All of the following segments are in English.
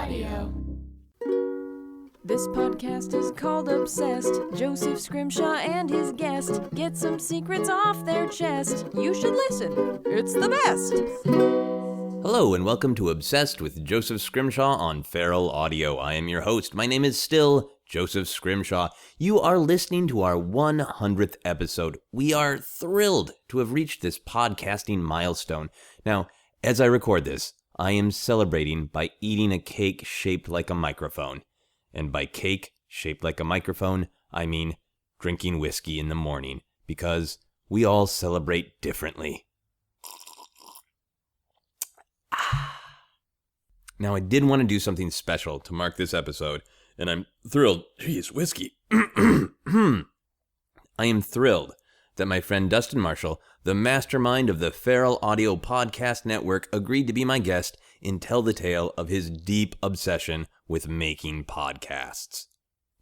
Audio. This podcast is called Obsessed. Joseph Scrimshaw and his guest get some secrets off their chest. You should listen. It's the best. Hello and welcome to Obsessed with Joseph Scrimshaw on Feral Audio. I am your host. My name is still Joseph Scrimshaw. You are listening to our 100th episode. We are thrilled to have reached this podcasting milestone. Now, as I record this, I am celebrating by eating a cake shaped like a microphone. And by cake shaped like a microphone, I mean drinking whiskey in the morning, because we all celebrate differently. Now, I did want to do something special to mark this episode, and I'm thrilled. Geez, whiskey. I am thrilled that my friend Dustin Marshall, the mastermind of the Feral Audio Podcast Network, agreed to be my guest and tell the tale of his deep obsession with making podcasts.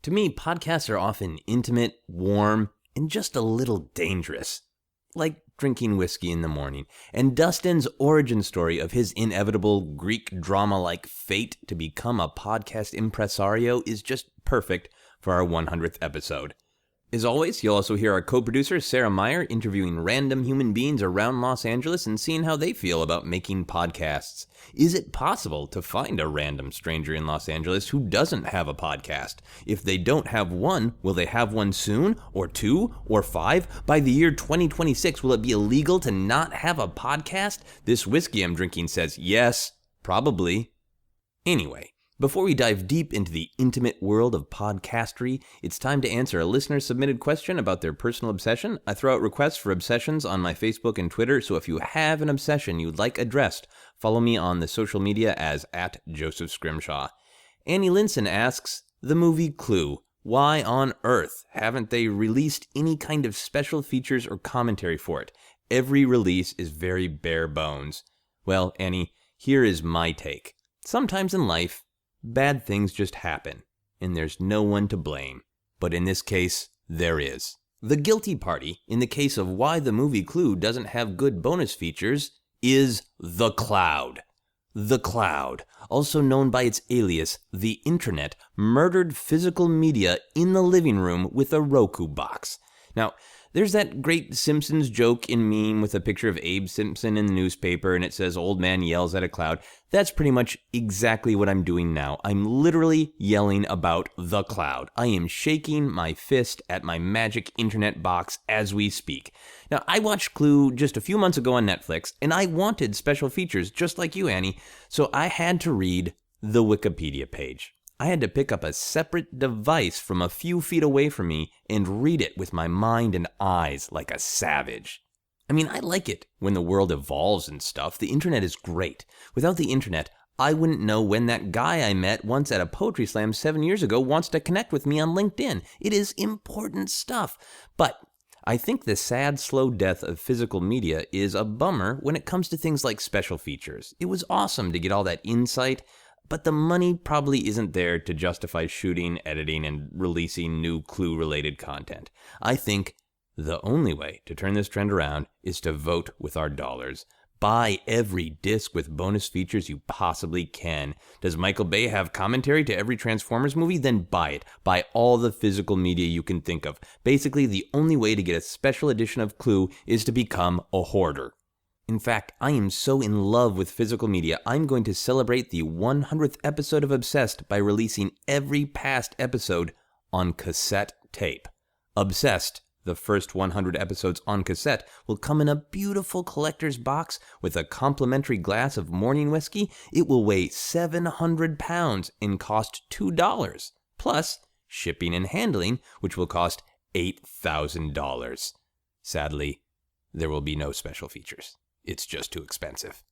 To me, podcasts are often intimate, warm, and just a little dangerous, like drinking whiskey in the morning. And Dustin's origin story of his inevitable Greek drama-like fate to become a podcast impresario is just perfect for our 100th episode. As always, you'll also hear our co-producer, Sarah Meyer, interviewing random human beings around Los Angeles and seeing how they feel about making podcasts. Is it possible to find a random stranger in Los Angeles who doesn't have a podcast? If they don't have one, will they have one soon? Or two? Or five? By the year 2026, will it be illegal to not have a podcast? This whiskey I'm drinking says yes, probably. Anyway, before we dive deep into the intimate world of podcastery, it's time to answer a listener-submitted question about their personal obsession. I throw out requests for obsessions on my Facebook and Twitter, so if you have an obsession you'd like addressed, follow me on the social media as @Joseph Scrimshaw. Annie Linson asks, the movie Clue. Why on earth haven't they released any kind of special features or commentary for it? Every release is very bare bones. Well, Annie, here is my take. Sometimes in life, bad things just happen, and there's no one to blame. But in this case, there is. The guilty party, in the case of why the movie Clue doesn't have good bonus features, is The Cloud. The Cloud, also known by its alias, the Internet, murdered physical media in the living room with a Roku box. Now, there's that great Simpsons joke in meme with a picture of Abe Simpson in the newspaper and it says old man yells at a cloud. That's pretty much exactly what I'm doing now. I'm literally yelling about the cloud. I am shaking my fist at my magic internet box as we speak. Now, I watched Clue just a few months ago on Netflix and I wanted special features just like you, Annie, so I had to read the Wikipedia page. I had to pick up a separate device from a few feet away from me and read it with my mind and eyes like a savage. I mean, I like it when the world evolves and stuff. The internet is great. Without the internet, I wouldn't know when that guy I met once at a poetry slam 7 years ago wants to connect with me on LinkedIn. It is important stuff. But I think the sad, slow death of physical media is a bummer when it comes to things like special features. It was awesome to get all that insight, but the money probably isn't there to justify shooting, editing, and releasing new Clue-related content. I think the only way to turn this trend around is to vote with our dollars. Buy every disc with bonus features you possibly can. Does Michael Bay have commentary to every Transformers movie? Then buy it. Buy all the physical media you can think of. Basically, the only way to get a special edition of Clue is to become a hoarder. In fact, I am so in love with physical media, I'm going to celebrate the 100th episode of Obsessed by releasing every past episode on cassette tape. Obsessed, the first 100 episodes on cassette, will come in a beautiful collector's box with a complimentary glass of morning whiskey. It will weigh 700 pounds and cost $2, plus shipping and handling, which will cost $8,000. Sadly, there will be no special features. It's just too expensive.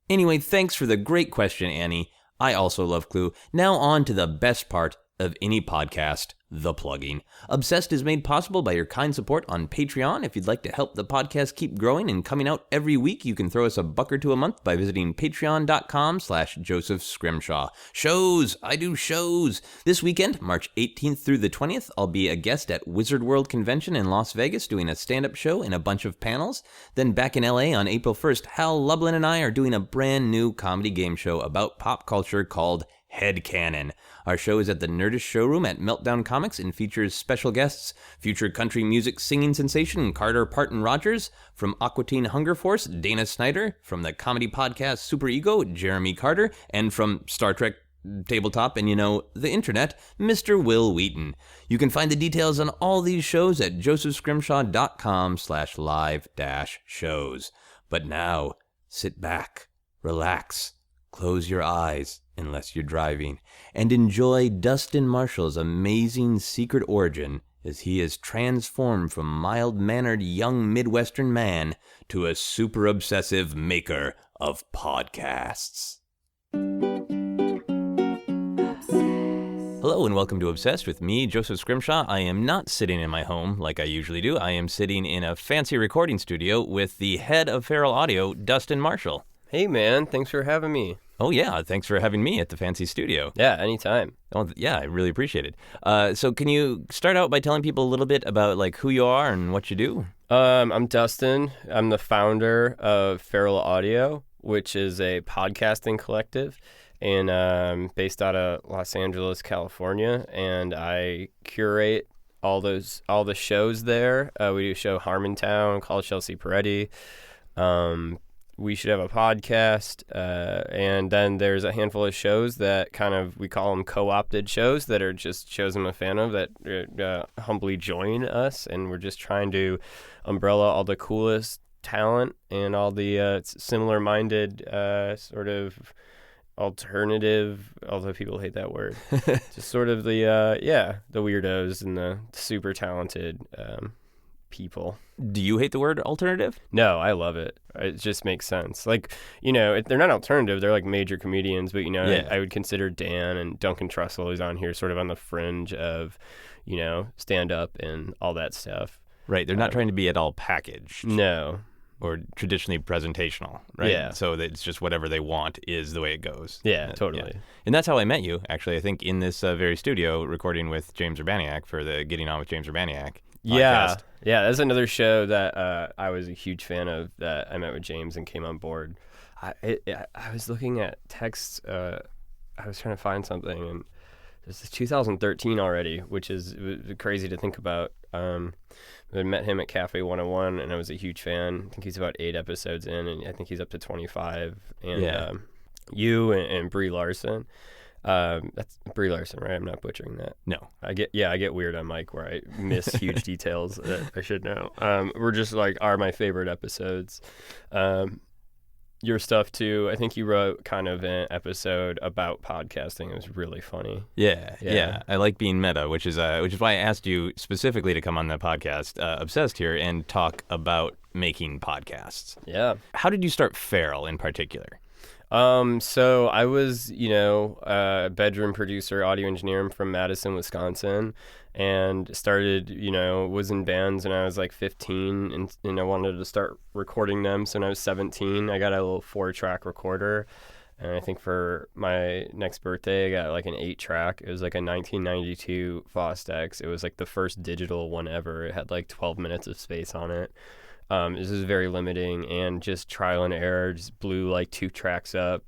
Anyway, thanks for the great question, Annie. I also love Clue. Now on to the best part of any podcast, the plugging. Obsessed is made possible by your kind support on Patreon. If you'd like to help the podcast keep growing and coming out every week, you can throw us $1 or $2 a month by visiting patreon.com/Joseph Scrimshaw. Shows! I do shows! This weekend, March 18th through the 20th, I'll be a guest at Wizard World Convention in Las Vegas doing a stand-up show and a bunch of panels. Then back in LA on April 1st, Hal Lublin and I are doing a brand new comedy game show about pop culture called Headcanon. Our show is at the Nerdist Showroom at Meltdown Comics and features special guests, future country music singing sensation Carter Parton Rogers, from Aqua Teen Hunger Force, Dana Snyder, from the comedy podcast Super Ego, Jeremy Carter, and from Star Trek Tabletop and, the internet, Mr. Will Wheaton. You can find the details on all these shows at josephscrimshaw.com/live-shows. But now, sit back, relax, close your eyes, unless you're driving, and enjoy Dustin Marshall's amazing secret origin as he is transformed from mild-mannered young Midwestern man to a super-obsessive maker of podcasts. Hello and welcome to Obsessed with me, Joseph Scrimshaw. I am not sitting in my home like I usually do. I am sitting in a fancy recording studio with the head of Feral Audio, Dustin Marshall. Hey man, thanks for having me. Oh yeah, thanks for having me at the fancy studio. Yeah, anytime. Oh yeah, I really appreciate it. So can you start out by telling people a little bit about who you are and what you do? I'm Dustin. I'm the founder of Feral Audio, which is a podcasting collective and based out of Los Angeles, California, and I curate all the shows there. We do a show Harmontown called Chelsea Peretti. We should have a podcast, and then there's a handful of shows that we call them co-opted shows that are just shows I'm a fan of that humbly join us, and we're just trying to umbrella all the coolest talent and all the similar-minded sort of alternative, although people hate that word, just sort of the weirdos and the super talented people. Do you hate the word alternative? No, I love it. It just makes sense. They're not alternative. They're like major comedians, but Yeah. I would consider Dan and Duncan Trussell, who's on here, sort of on the fringe of, stand up and all that stuff. Right. They're not trying to be at all packaged. No. Or traditionally presentational, right? Yeah. So that it's just whatever they want is the way it goes. Yeah, totally. Yeah. And that's how I met you, actually, I think, in this very studio recording with James Urbaniak for the Getting On with James Urbaniak podcast. Yeah, that's another show that I was a huge fan of that I met with James and came on board. I was looking at texts. I was trying to find something, and this is 2013 already, which is crazy to think about. I met him at Cafe 101, and I was a huge fan. I think he's about 8 episodes in, and I think he's up to 25. And you and Brie Larson. That's Brie Larson, right? I'm not butchering that. No. I get weird on mic where I miss huge details that I should know. We're just are my favorite episodes. Your stuff too. I think you wrote kind of an episode about podcasting. It was really funny. Yeah. I like being meta, which is why I asked you specifically to come on the podcast, Obsessed here, and talk about making podcasts. Yeah. How did you start Feral in particular? So I was, a bedroom producer, audio engineer. I'm from Madison, Wisconsin, and started, was in bands when I was 15, and I wanted to start recording them. So when I was 17, I got a little 4-track recorder, and I think for my next birthday, I got an 8-track. It was a 1992 Fostex. It was the first digital one ever. It had 12 minutes of space on it. This is very limiting, and just trial and error, just blew 2 tracks up,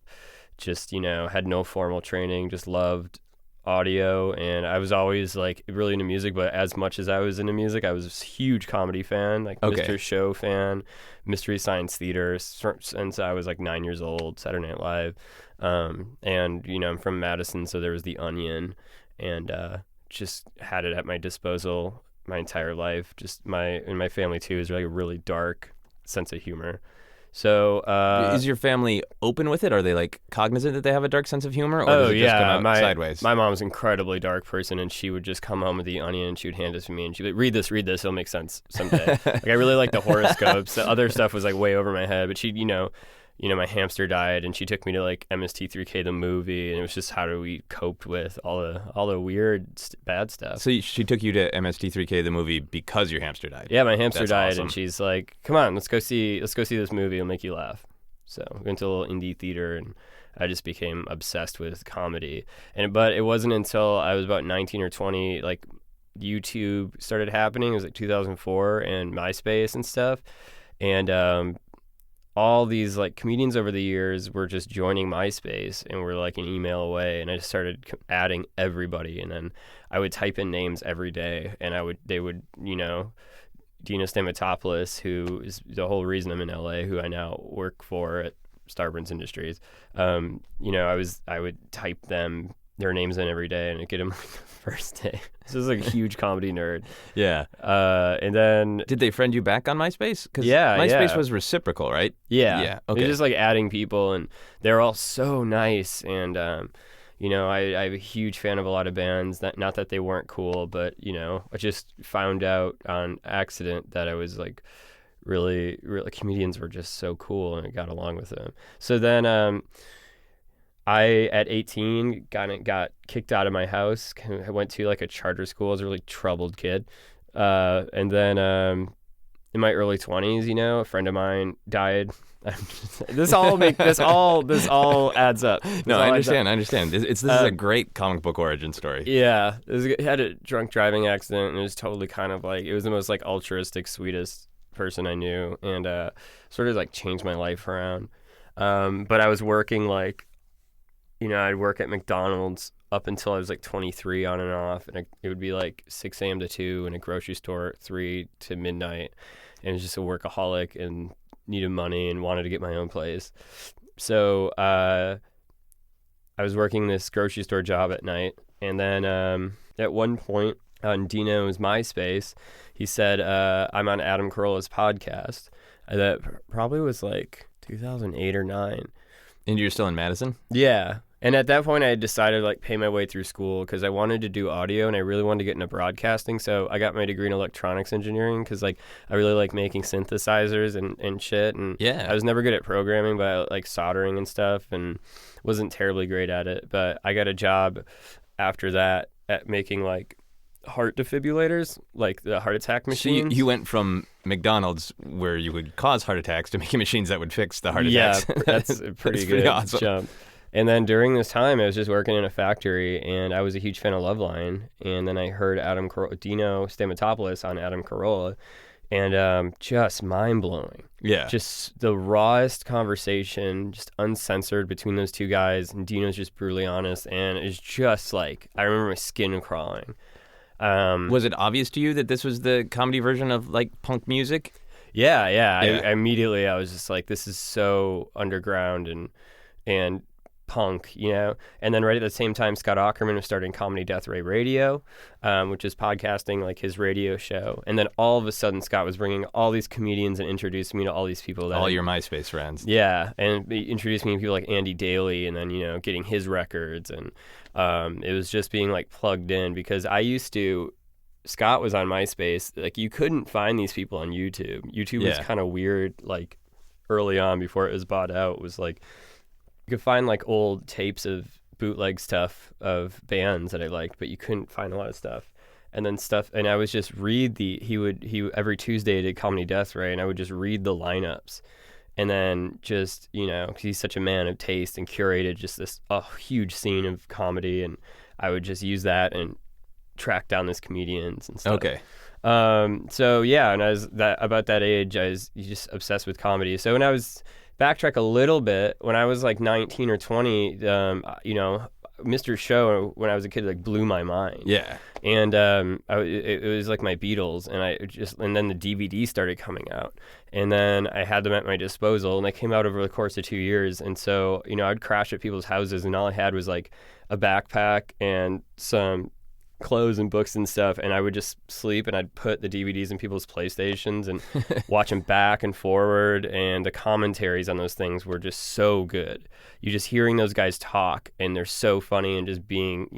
just, had no formal training, just loved audio. And I was always really into music, but as much as I was into music, I was a huge comedy fan, Mr. Show fan, Mystery Science Theater since I was 9 years old, Saturday Night Live. And, I'm from Madison, so there was The Onion, and just had it at my disposal my entire life. Just my family too is a really dark sense of humor. So is your family open with it? Are they cognizant that they have a dark sense of humor, or does it just come out sideways? My mom's an incredibly dark person, and she would just come home with The Onion and she would hand it to me, and she'd be like, read this, it'll make sense someday. I really liked the horoscopes. The other stuff was way over my head, but she, my hamster died, and she took me to MST3K the movie, and it was just how we coped with all the weird bad stuff. So she took you to MST3K the movie because your hamster died. Yeah, my hamster died, awesome. And she's like, "Come on, let's go see this movie. It'll make you laugh." So we went to a little indie theater, and I just became obsessed with comedy. But it wasn't until I was about 19 or 20, YouTube started happening. It was 2004, and MySpace and stuff, and all these like comedians over the years were just joining MySpace and were like an email away, and I just started adding everybody, and then I would type in names every day, and they would Dino Stamatopoulos, who is the whole reason I'm in LA, who I now work for at Starburns Industries. I would type their names in every day, and I'd get them like the first day. This is like a huge comedy nerd. Yeah. And then Did they friend you back on MySpace? Because Yeah, MySpace yeah. was reciprocal, right? yeah, Yeah. Okay. They're just like adding people, and they're all so nice. And I'm a huge fan of a lot of bands. Not that they weren't cool, but I just found out on accident that I was like really, really comedians were just so cool, and I got along with them. So then I, at 18, got kicked out of my house. I went to like a charter school. I was a really troubled kid. And then in my early 20s, a friend of mine died. This all adds up. No, I understand. This is a great comic book origin story. Yeah. He had a drunk driving accident, and it was totally kind of like, it was the most like altruistic, sweetest person I knew, and sort of like changed my life around. But I was working like, I'd work at McDonald's up until I was like 23 on and off, and it would be like 6 a.m. to 2 in a grocery store, 3 to midnight, and it was just a workaholic and needed money and wanted to get my own place. So I was working this grocery store job at night, and then at one point on Dino's MySpace, he said, I'm on Adam Carolla's podcast. That probably was like 2008 or 9. And you're still in Madison? Yeah. And at that point, I had decided to like pay my way through school because I wanted to do audio, and I really wanted to get into broadcasting. So I got my degree in electronics engineering because like I really like making synthesizers and shit. And yeah, I was never good at programming, but I like soldering and stuff, and wasn't terribly great at it. But I got a job after that at making like heart defibrillators, like the heart attack machines. So you went from McDonald's, where you would cause heart attacks, to making machines that would fix the heart attacks. Yeah, that's a pretty good awesome jump. And then during this time, I was just working in a factory, and I was a huge fan of Loveline. And then I heard Dino Stamatopoulos on Adam Carolla, and just mind-blowing. Yeah. Just the rawest conversation, just uncensored between those two guys, and Dino's just brutally honest, and it's just like, I remember my skin crawling. Was it obvious to you that this was the comedy version of like punk music? Yeah. I immediately, I was just like, this is so underground and punk, And then right at the same time, Scott Aukerman was starting Comedy Death Ray Radio, which is podcasting, like his radio show. And then all of a sudden, Scott was bringing all these comedians and introducing me to all these people. All your MySpace friends. Yeah, and he introduced me to people like Andy Daly, and then, getting his records. And it was just being like plugged in, because Scott was on MySpace. Like, you couldn't find these people on YouTube. YouTube was kind of weird, like early on before it was bought out. It was like, you could find like old tapes of bootleg stuff of bands that I liked, but you couldn't find a lot of stuff. And I would just read he every Tuesday did Comedy Death Ray, and I would just read the lineups. And then just, 'cause he's such a man of taste and curated just this huge scene of comedy, and I would just use that and track down these comedians and stuff. Okay. So yeah, and I was about that age, I was just obsessed with comedy. So when I was backtrack a little bit, when I was like 19 or 20, Mr. Show, when I was a kid, like blew my mind. Yeah. And it was like my Beatles, and then the DVD started coming out, and then I had them at my disposal, and they came out over the course of 2 years. And so, I'd crash at people's houses, and all I had was like a backpack and some clothes and books and stuff, and I would just sleep, and I'd put the DVDs in people's PlayStations and watch them back and forward, and the commentaries on those things were just so good. You just hearing those guys talk, and they're so funny, and just being,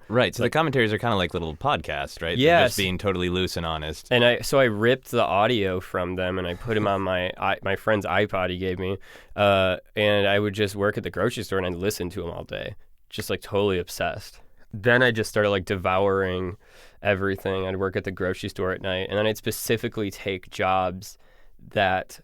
Right, so the commentaries are kind of like little podcasts, right? Yes. They're just being totally loose and honest. And I ripped the audio from them, and I put them on my friend's iPod he gave me, and I would just work at the grocery store, and I'd listen to them all day, just like totally obsessed. Then I just started like devouring everything. I'd work at the grocery store at night, and then I'd specifically take jobs that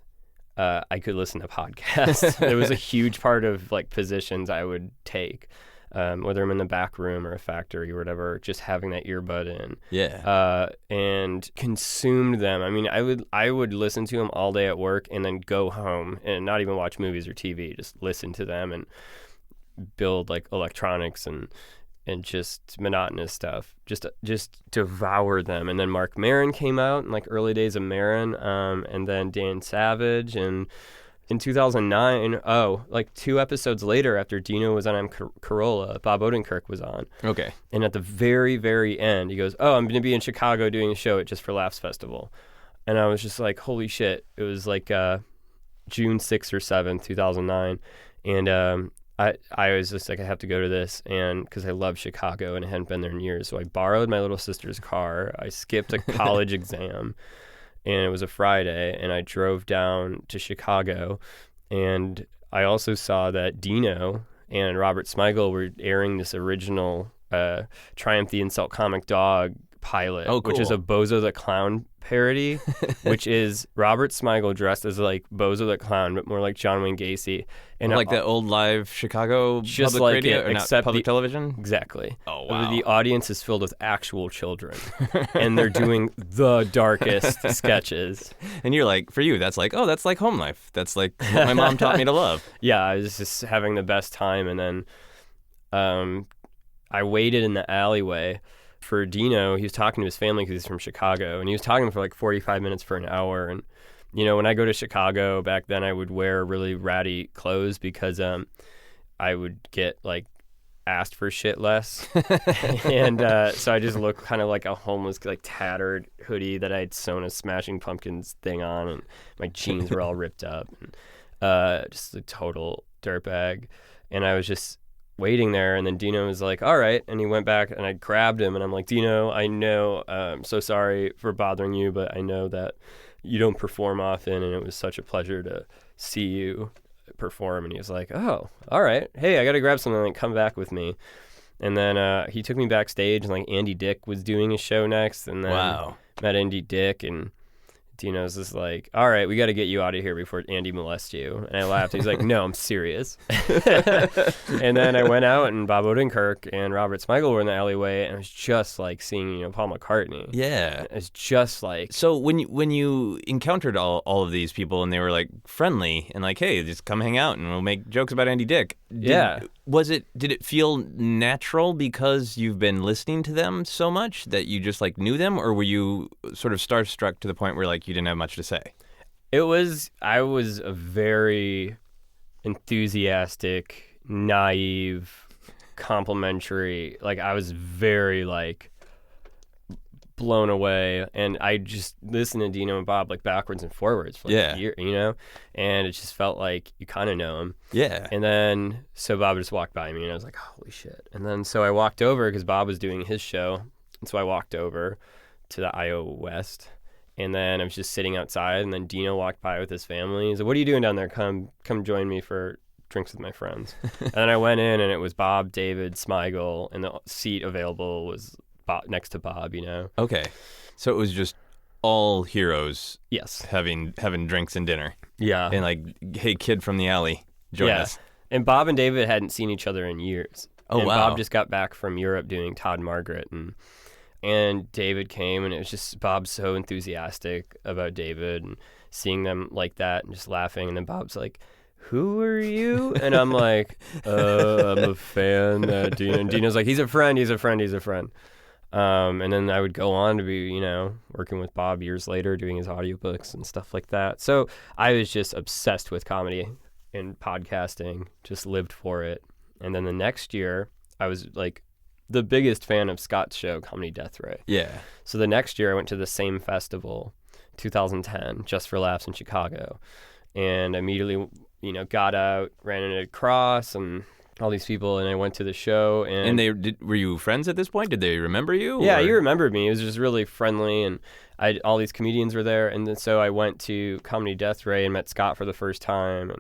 I could listen to podcasts. It was a huge part of like positions I would take. whether I'm in the back room or a factory or whatever, just having that earbud in. Yeah. And consumed them. I mean, I would listen to them all day at work and then go home and not even watch movies or TV, just listen to them and build like electronics and just monotonous stuff, just devour them. And then Mark Maron came out in like early days of Maron, and then Dan Savage. And in 2009, like 2 episodes later, after Dino was on M. Carolla, Bob Odenkirk was on. Okay. And at the very, very end, he goes, I'm going to be in Chicago doing a show at Just for Laughs Festival. And I was just like, holy shit. It was like June 6th or 7th, 2009. And I was just like, I have to go to this, and because I love Chicago and I hadn't been there in years. So I borrowed my little sister's car. I skipped a college exam, and it was a Friday, and I drove down to Chicago. And I also saw that Dino and Robert Smigel were airing this original Triumph the Insult Comic Dog pilot, which is a Bozo the Clown parody, which is Robert Smigel dressed as like Bozo the Clown, but more like John Wayne Gacy. And like the old live Chicago just public like radio, it, or except not public television? Exactly. Oh, wow. The audience is filled with actual children, and they're doing the darkest sketches. And you're like, for you, that's like home life. That's like what my mom taught me to love. Yeah, I was just having the best time. And then I waited in the alleyway for Dino. He was talking to his family because he's from Chicago, and he was talking for like 45 minutes for an hour. And you know, when I go to Chicago back then, I would wear really ratty clothes because I would get like asked for shit less. And so I just look kind of like a homeless, like tattered hoodie that I had sewn a Smashing Pumpkins thing on, and my jeans were all ripped up, and just a total dirtbag. And I was just waiting there, and then Dino was like, all right, and he went back, and I grabbed him, and I'm like, Dino, I know, I'm so sorry for bothering you, but I know that you don't perform often, and it was such a pleasure to see you perform. And he was like, oh, all right, hey, I gotta grab something, like, come back with me. And then he took me backstage, and like Andy Dick was doing a show next, and then met Andy Dick, and Dino's just like, all right, we got to get you out of here before Andy molests you. And I laughed. He's like, no, I'm serious. And then I went out, and Bob Odenkirk and Robert Smigel were in the alleyway, and it was just like seeing, you know, Paul McCartney. Yeah. It's just like... So when you encountered all of these people, and they were like friendly and like, hey, just come hang out and we'll make jokes about Andy Dick. Did it feel natural because you've been listening to them so much that you just like knew them, or were you sort of starstruck to the point where like you didn't have much to say? I was a very enthusiastic, naive, complimentary, like I was very like blown away, and I just listened to Dino and Bob like backwards and forwards for like a year, you know, and it just felt like you kind of know him. Yeah. And then so Bob just walked by me, and I was like, holy shit. And then so I walked over because Bob was doing his show, and so I walked over to the IO West, and then I was just sitting outside, and then Dino walked by with his family. He's like, what are you doing down there? Come join me for drinks with my friends. And then I went in, and it was Bob, David, Smigel, and the seat available was next to Bob, you know. Okay. So it was just all heroes. Yes. Having drinks and dinner. Yeah. And like, hey, kid from the alley, join us. And Bob and David hadn't seen each other in years. Oh, and wow. Bob just got back from Europe doing Todd Margaret, and David came, and it was just Bob's so enthusiastic about David and seeing them like that and just laughing. And then Bob's like, who are you? And I'm like, I'm a fan. Dino. And Dino's like, he's a friend. And then I would go on to be, you know, working with Bob years later, doing his audiobooks and stuff like that. So I was just obsessed with comedy and podcasting, just lived for it. And then the next year, I was like the biggest fan of Scott's show, Comedy Death Ray. Yeah. So the next year, I went to the same festival, 2010, Just for Laughs in Chicago. And immediately, you know, got out, ran into Cross and all these people, and I went to the show. And were you friends at this point? Did they remember you? Yeah, he remembered me. It was just really friendly, and all these comedians were there. And then so I went to Comedy Death Ray and met Scott for the first time,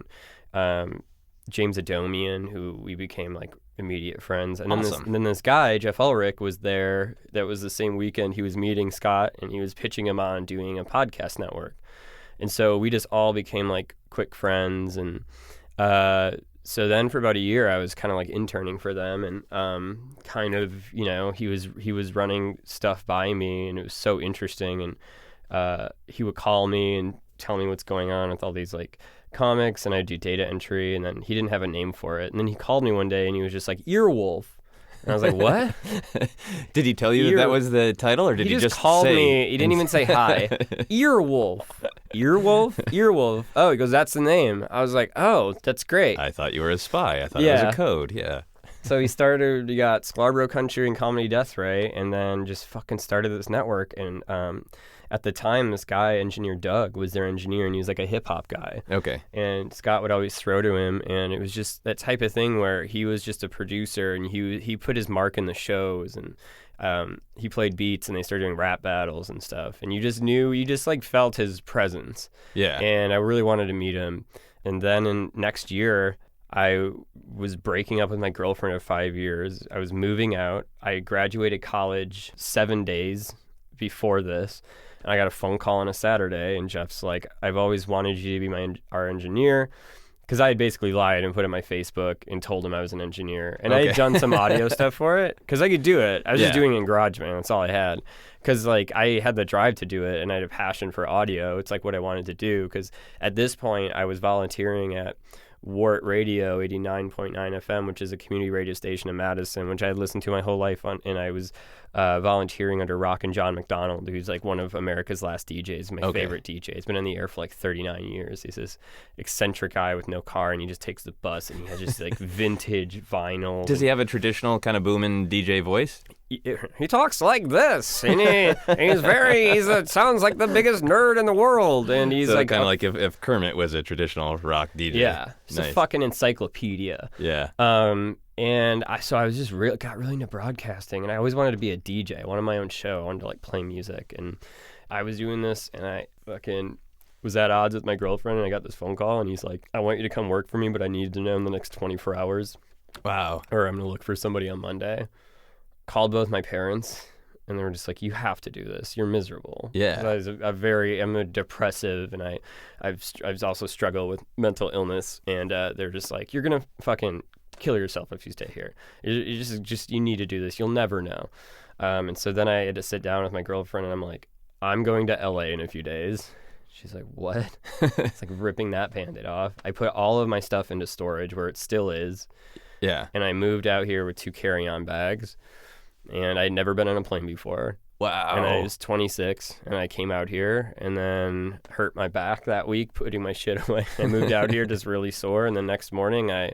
and James Adomian, who we became like immediate friends. And awesome. then this guy, Jeff Ulrich, was there. That was the same weekend he was meeting Scott, and he was pitching him on doing a podcast network. And so we just all became like quick friends, and so then for about a year, I was kind of like interning for them, and kind of, he was running stuff by me, and it was so interesting. And he would call me and tell me what's going on with all these like comics, and I'd do data entry, and then he didn't have a name for it. And then he called me one day, and he was just like, Earwolf. And I was like, what? Did he tell you that was the title, or did he just called say... me? He didn't even say hi. Earwolf. Earwolf? Earwolf. Oh, he goes, that's the name. I was like, oh, that's great. I thought you were a spy. I thought it was a code, yeah. So he got Scarborough Country and Comedy Death Ray, and then just fucking started this network. And at the time, this guy, engineer Doug, was their engineer, and he was like a hip-hop guy. Okay. And Scott would always throw to him, and it was just that type of thing where he was just a producer, and he put his mark in the shows, and he played beats, and they started doing rap battles and stuff. And you just like felt his presence. Yeah. And I really wanted to meet him. And then in next year, I was breaking up with my girlfriend of 5 years. I was moving out. I graduated college 7 days before this. And I got a phone call on a Saturday, and Jeff's like, I've always wanted you to be our engineer, because I had basically lied and put it on my Facebook and told him I was an engineer. And I had done some audio stuff for it, because I could do it. I was just doing it in GarageBand. That's all I had. Because like I had the drive to do it, and I had a passion for audio. It's like what I wanted to do, because at this point I was volunteering at Wart Radio 89.9 FM, which is a community radio station in Madison, which I had listened to my whole life on, and I was volunteering under Rock and John McDonald, who's like one of America's last DJs, my favorite DJ. He's been in the air for like 39 years. He's this eccentric guy with no car, and he just takes the bus, and he has just like vintage vinyl. Does he have a traditional kind of booming DJ voice? He talks like this, and it sounds like the biggest nerd in the world, and he's so like kind of like if Kermit was a traditional rock DJ. Yeah, it's a fucking encyclopedia. Yeah. And I was just got really into broadcasting, and I always wanted to be a DJ. I wanted my own show. I wanted to like play music, and I was doing this, and I fucking was at odds with my girlfriend, and I got this phone call, and he's like, I want you to come work for me, but I need to know in the next 24 hours. Wow. Or I'm going to look for somebody on Monday. Called both my parents, and they were just like, you have to do this. You're miserable. Yeah. I'm a depressive, and I've also struggled with mental illness, and they're just like, you're going to fucking kill yourself if you stay here. You need to do this. You'll never know. And so then I had to sit down with my girlfriend, and I'm like, I'm going to LA in a few days. She's like, what? It's like ripping that Band-Aid off. I put all of my stuff into storage where it still is. Yeah. And I moved out here with 2 carry-on bags, and I'd never been on a plane before. Wow. And I was 26, and I came out here and then hurt my back that week putting my shit away. I moved out here just really sore, and the next morning I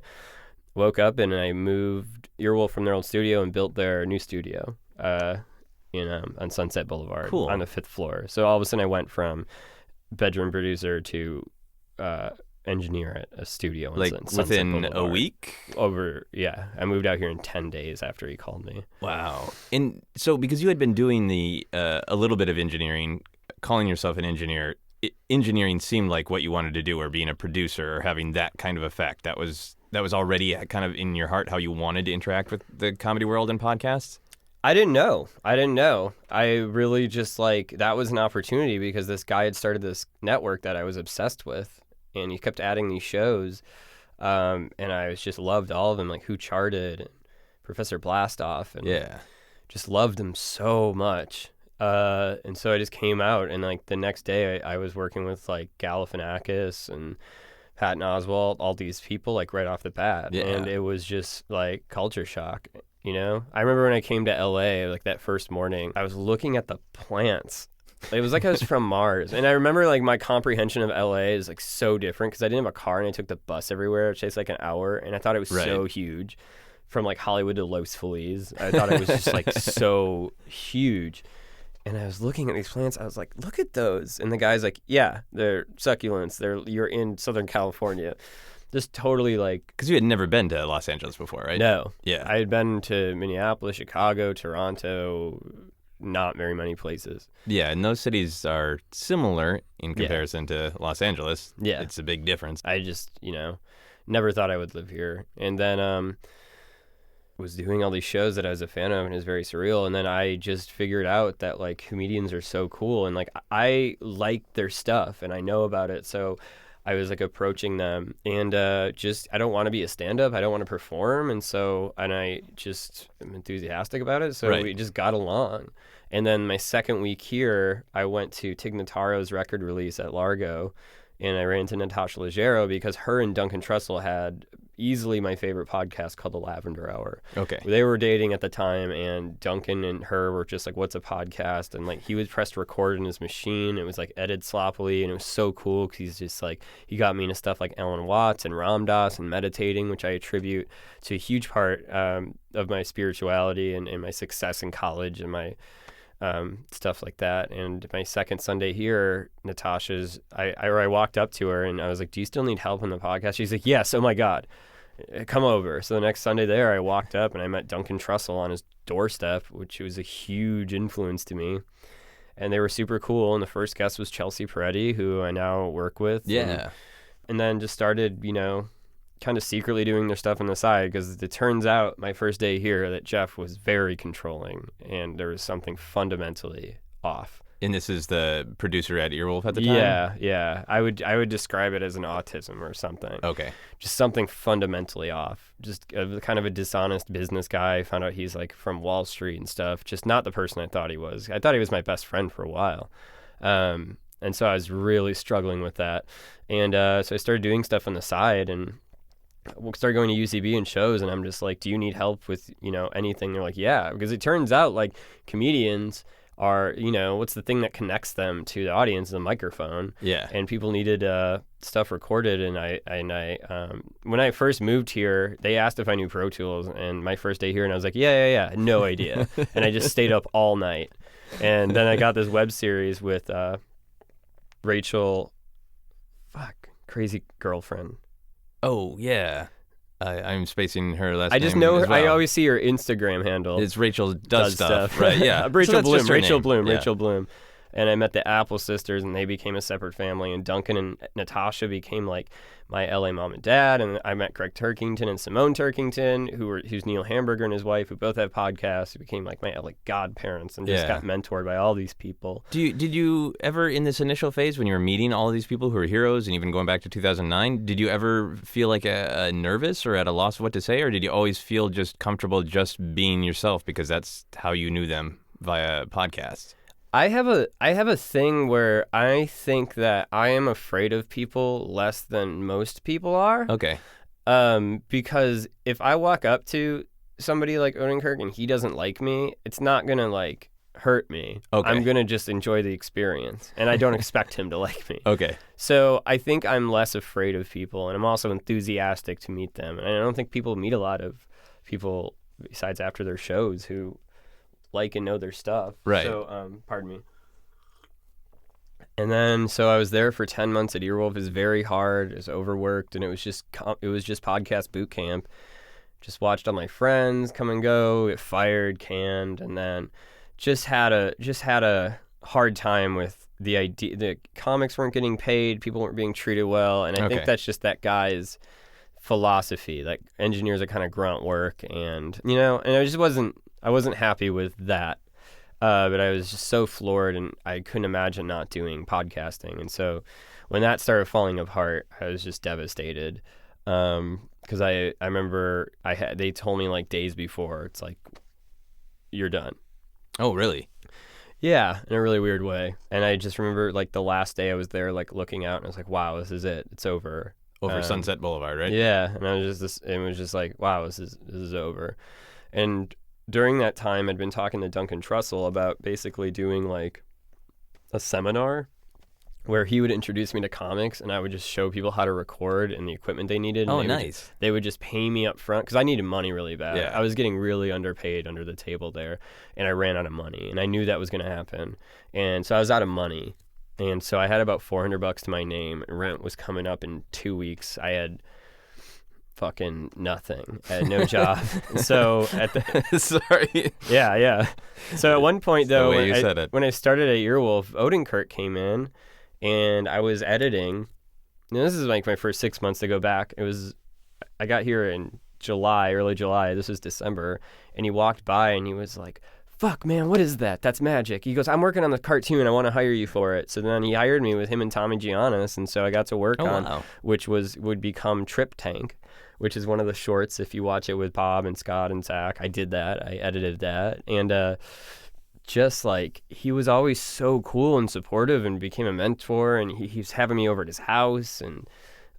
woke up and I moved Earwolf from their old studio and built their new studio on Sunset Boulevard on the 5th floor. So all of a sudden I went from bedroom producer to engineer at a studio like within a week. I moved out here in 10 days after he called me. Wow. And so because you had been doing the a little bit of engineering, calling yourself an engineer, engineering seemed like what you wanted to do, or being a producer or having that kind of effect. That was already kind of in your heart, how you wanted to interact with the comedy world and podcasts? I didn't know. I really just that was an opportunity, because this guy had started this network that I was obsessed with, and he kept adding these shows, and I just loved all of them, like Who Charted, and Professor Blastoff, and just loved them so much. And so I just came out, and like the next day I was working with like Galifianakis and Patton Oswalt, all these people like right off the bat, and it was just like culture shock. I remember when I came to LA, like that first morning, I was looking at the plants. It was like I was from Mars. And I remember like my comprehension of LA is like so different, because I didn't have a car and I took the bus everywhere. It takes like an hour, and I thought it was so huge, from like Hollywood to Los Feliz. I thought it was just like so huge. And I was looking at these plants. I was like, look at those. And the guy's like, yeah, they're succulents. You're in Southern California. Just totally like... Because you had never been to Los Angeles before, right? No. Yeah. I had been to Minneapolis, Chicago, Toronto, not very many places. Yeah, and those cities are similar in comparison to Los Angeles. Yeah. It's a big difference. I just, never thought I would live here. And then was doing all these shows that I was a fan of, and it was very surreal. And then I just figured out that like comedians are so cool, and like I like their stuff and I know about it. So I was like approaching them, and just I don't want to be a stand-up. I don't want to perform, and I just am enthusiastic about it. So we just got along. And then my second week here, I went to Tig Notaro's record release at Largo, and I ran into Natasha Leggero because her and Duncan Trussell had easily my favorite podcast called The Lavender Hour. Okay. They were dating at the time, and Duncan and her were just like, what's a podcast? And like he would press record in his machine. It was like edited sloppily, and it was so cool because he's just like, he got me into stuff like Alan Watts and Ram Dass and meditating, which I attribute to a huge part of my spirituality and my success in college and my stuff like that. And my second Sunday here, Natasha's, I walked up to her and I was like, do you still need help on the podcast? She's like, yes. Oh my God, come over. So the next Sunday there, I walked up and I met Duncan Trussell on his doorstep, which was a huge influence to me. And they were super cool. And the first guest was Chelsea Peretti, who I now work with. Yeah. And then just started, kind of secretly doing their stuff on the side, because it turns out my first day here that Jeff was very controlling and there was something fundamentally off. And this is the producer at Earwolf at the time? Yeah. I would describe it as an autism or something. Okay. Just something fundamentally off. Just kind of a dishonest business guy. I found out he's like from Wall Street and stuff. Just not the person I thought he was. I thought he was my best friend for a while. And so I was really struggling with that. And so I started doing stuff on the side and started going to UCB and shows, and I'm just like, do you need help with, anything? They're like, yeah, because it turns out like comedians are, what's the thing that connects them to the audience? The microphone. Yeah. And people needed stuff recorded, and I when I first moved here, they asked if I knew Pro Tools, and my first day here, and I was like, yeah, no idea. And I just stayed up all night. And then I got this web series with Rachel, crazy girlfriend. Oh, yeah. I'm spacing her last name. I just know her. Well. I always see her Instagram handle. It's Rachel does stuff. Right, yeah. Rachel Bloom. Yeah. Rachel Bloom. And I met the Apple sisters, and they became a separate family. And Duncan and Natasha became like my LA mom and dad. And I met Greg Turkington and Simone Turkington, who's Neil Hamburger and his wife, who both have podcasts. Who became like my godparents, and just got mentored by all these people. Did you ever, in this initial phase, when you were meeting all of these people who were heroes, and even going back to 2009, did you ever feel like a nervous or at a loss of what to say, or did you always feel just comfortable just being yourself because that's how you knew them via podcasts? I have a thing where I think that I am afraid of people less than most people are. Okay. Because if I walk up to somebody like Odenkirk and he doesn't like me, it's not gonna like hurt me. Okay. I'm gonna just enjoy the experience, and I don't expect him to like me. Okay. So I think I'm less afraid of people, and I'm also enthusiastic to meet them. And I don't think people meet a lot of people besides after their shows who like and know their stuff. Right. So, pardon me. And then, so I was there for 10 months at Earwolf. It was very hard. It was overworked, and it was just podcast boot camp. Just watched all my friends come and go, get fired, canned, and then just had a hard time with the idea. The comics weren't getting paid. People weren't being treated well. And I think that's just that guy's philosophy. Like, engineers are kind of grunt work, and, and I wasn't happy with that, but I was just so floored, and I couldn't imagine not doing podcasting. And so when that started falling apart, I was just devastated, because I remember they told me like days before, it's like, you're done. Oh, really? Yeah, in a really weird way. And I just remember like the last day I was there, like looking out, and I was like, wow, this is it. It's over. Over Sunset Boulevard, right? Yeah, and it was just like, wow, this is over. And during that time, I'd been talking to Duncan Trussell about basically doing like a seminar where he would introduce me to comics, and I would just show people how to record and the equipment they needed. Oh, and nice. They would just pay me up front because I needed money really bad. Yeah. I was getting really underpaid under the table there, and I ran out of money, and I knew that was going to happen. And so I was out of money. And so I had about $400 to my name. Rent was coming up in 2 weeks. I had fucking nothing. I had no job. So at the Sorry. Yeah. So at one point though, when I started at Earwolf, Odenkirk came in, and I was editing. And this is like my first 6 months to go back. I got here in July, early July. This was December, and he walked by and he was like, fuck, man, what is that? That's magic. He goes, I'm working on the cartoon. I want to hire you for it. So then he hired me with him and Tommy Giannis, and so I got to work on, which would become Trip Tank, which is one of the shorts. If you watch it with Bob and Scott and Zach, I did that. I edited that. And just like, he was always so cool and supportive and became a mentor, and he was having me over at his house, and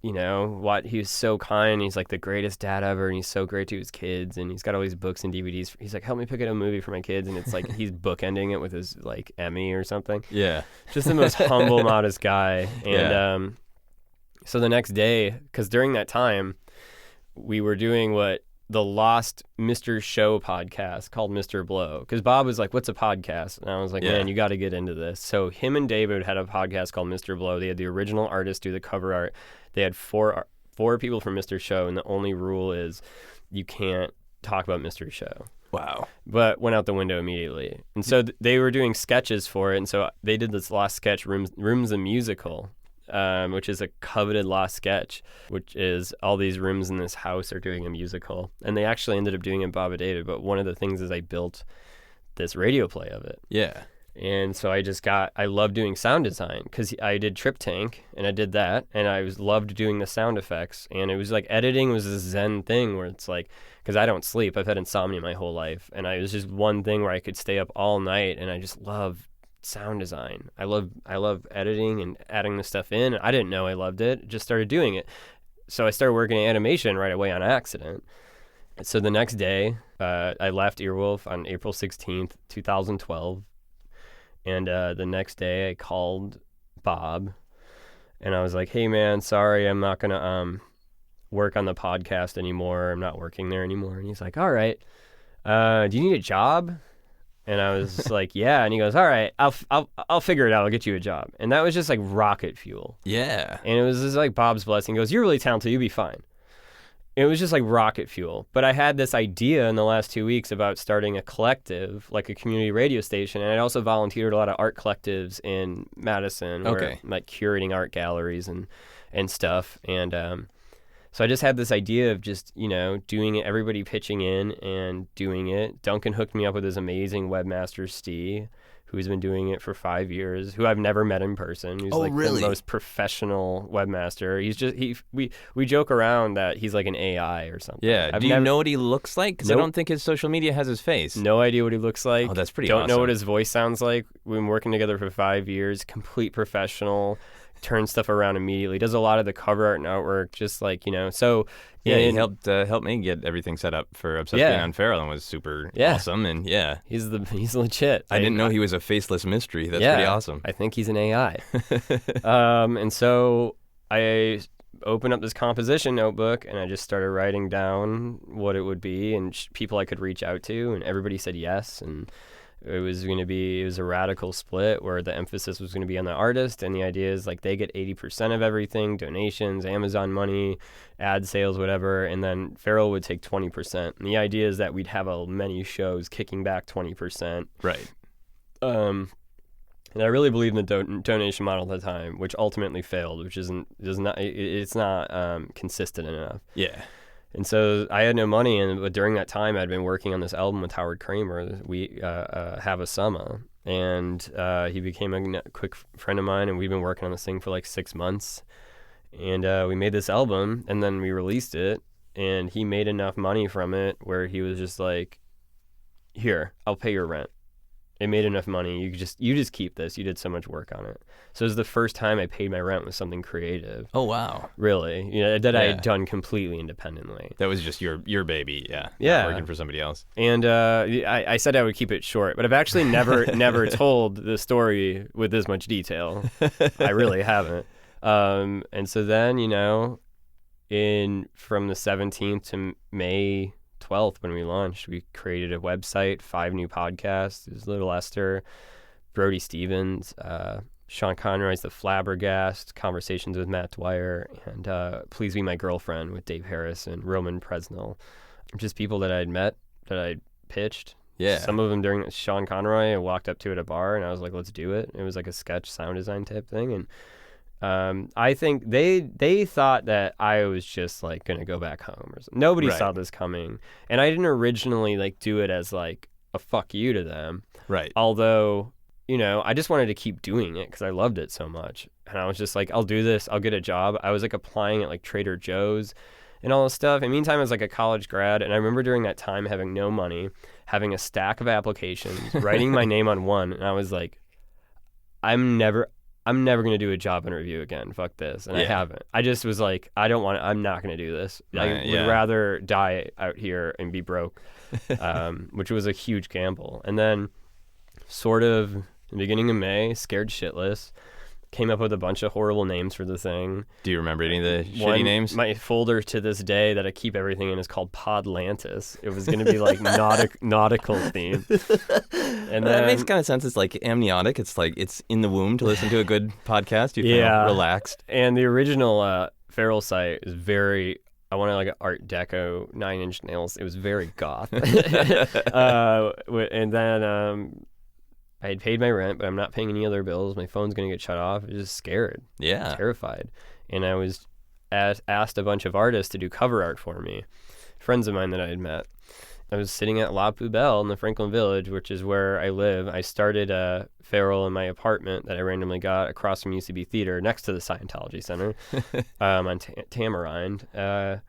you know, he was so kind. He's like the greatest dad ever, and he's so great to his kids, and he's got all these books and DVDs. He's like, help me pick out a movie for my kids, and it's like he's bookending it with his like Emmy or something. Yeah. Just the most humble, modest guy. And so the next day, because during that time, we were doing what the lost Mr. Show podcast called Mr. Blow. Because Bob was like, what's a podcast? And I was like, man, you got to get into this. So him and David had a podcast called Mr. Blow. They had the original artist do the cover art. They had four people from Mr. Show, and the only rule is you can't talk about Mr. Show. Wow. But went out the window immediately. And so they were doing sketches for it, and so they did this lost sketch, Rooms the Musical, which is a coveted lost sketch, which is all these rooms in this house are doing a musical. And they actually ended up doing it Bob and David, but one of the things is I built this radio play of it. Yeah. And so I love doing sound design, because I did Trip Tank, and I did that, and I loved doing the sound effects. And it was like editing was this zen thing where it's like, because I don't sleep, I've had insomnia my whole life, and it was just one thing where I could stay up all night, and I just love sound design. I love editing and adding the stuff in. I didn't know I loved it, just started doing it. So I started working in animation right away on accident. So the next day, I left Earwolf on April 16th, 2012. And the next day I called Bob, and I was like, hey man, sorry, I'm not going to work on the podcast anymore. I'm not working there anymore. And he's like, all right, do you need a job? And I was like, yeah. And he goes, all right, I'll figure it out. I'll get you a job. And that was just like rocket fuel. Yeah. And it was just like Bob's blessing. He goes, you're really talented. You'll be fine. It was just like rocket fuel. But I had this idea in the last 2 weeks about starting a collective, like a community radio station. And I also volunteered a lot of art collectives in Madison, where like curating art galleries and stuff. And so I just had this idea of just, you know, doing it, everybody pitching in and doing it. Duncan hooked me up with his amazing webmaster, Steve, who's been doing it for 5 years, who I've never met in person. He's the most professional webmaster. He's just, we joke around that he's like an AI or something. Yeah. Do you know what he looks like? Because I don't think his social media has his face. No idea what he looks like. Oh, that's pretty Don't awesome. know what his voice sounds like. We've been working together for 5 years. Complete professional. Turns stuff around immediately. Does a lot of the cover art and artwork, just like, you know. So yeah, he helped me get everything set up for Obsessed Beyond Feral, and was super awesome. And he's legit. I didn't know he was a faceless mystery. That's pretty awesome. I think he's an AI. And so I opened up this composition notebook, and I just started writing down what it would be and people I could reach out to, and everybody said yes. And it was a radical split where the emphasis was going to be on the artist, and the idea is like they get 80% of everything, donations, Amazon money, ad sales, whatever, and then Feral would take 20%. And the idea is that we'd have many shows kicking back 20%. Right. And I really believed in the donation model at the time, which ultimately failed, which it's not consistent enough. Yeah. And so I had no money, but during that time I'd been working on this album with Howard Kramer. We have a summer, and he became a quick friend of mine, and we've been working on this thing for like 6 months. And we made this album, and then we released it, and he made enough money from it where he was just like, here, I'll pay your rent. It made enough money. You just keep this. You did so much work on it. So it was the first time I paid my rent with something creative. Oh, wow. Really. You know, that I had done completely independently. That was just your baby, yeah. Not working for somebody else. And I said I would keep it short, but I've actually never told the story with this much detail. I really haven't. And so then, you know, from the 17th to May 12th when we launched, we created a website, 5 new podcasts. There's Little Esther, Brody Stevens, Sean Conroy's The Flabbergast, Conversations with Matt Dwyer, and Please Be My Girlfriend with Dave Harris and Roman Presnell. Just people that I'd met, that I'd pitched. Yeah. Some of them during Sean Conroy, I walked up to at a bar and I was like, let's do it. It was like a sketch sound design type thing. And I think they thought that I was just like going to go back home. Nobody saw this coming. And I didn't originally like do it as like a fuck you to them. Right. Although, you know, I just wanted to keep doing it because I loved it so much. And I was just like, I'll do this. I'll get a job. I was like applying at like Trader Joe's and all this stuff. And meantime, I was like a college grad. And I remember during that time having no money, having a stack of applications, writing my name on one. And I was like, I'm never going to do a job interview again. Fuck this. And I haven't. I just was like, I'm not going to do this. I would rather die out here and be broke, which was a huge gamble. And then sort of in the beginning of May, scared shitless, came up with a bunch of horrible names for the thing. Do you remember any of the shitty names? My folder to this day that I keep everything in is called Podlantis. It was going to be like nautical theme. And then, that makes kind of sense. It's like amniotic. It's like it's in the womb to listen to a good podcast. You feel relaxed. And the original Feral site is very... I wanted like an Art Deco 9-inch nails. It was very goth. And then... I had paid my rent, but I'm not paying any other bills. My phone's going to get shut off. I was just scared. Yeah. Terrified. And I was asked a bunch of artists to do cover art for me, friends of mine that I had met. I was sitting at La Poubelle in the Franklin Village, which is where I live. I started Feral in my apartment that I randomly got across from UCB Theater next to the Scientology Center on Tamarind. And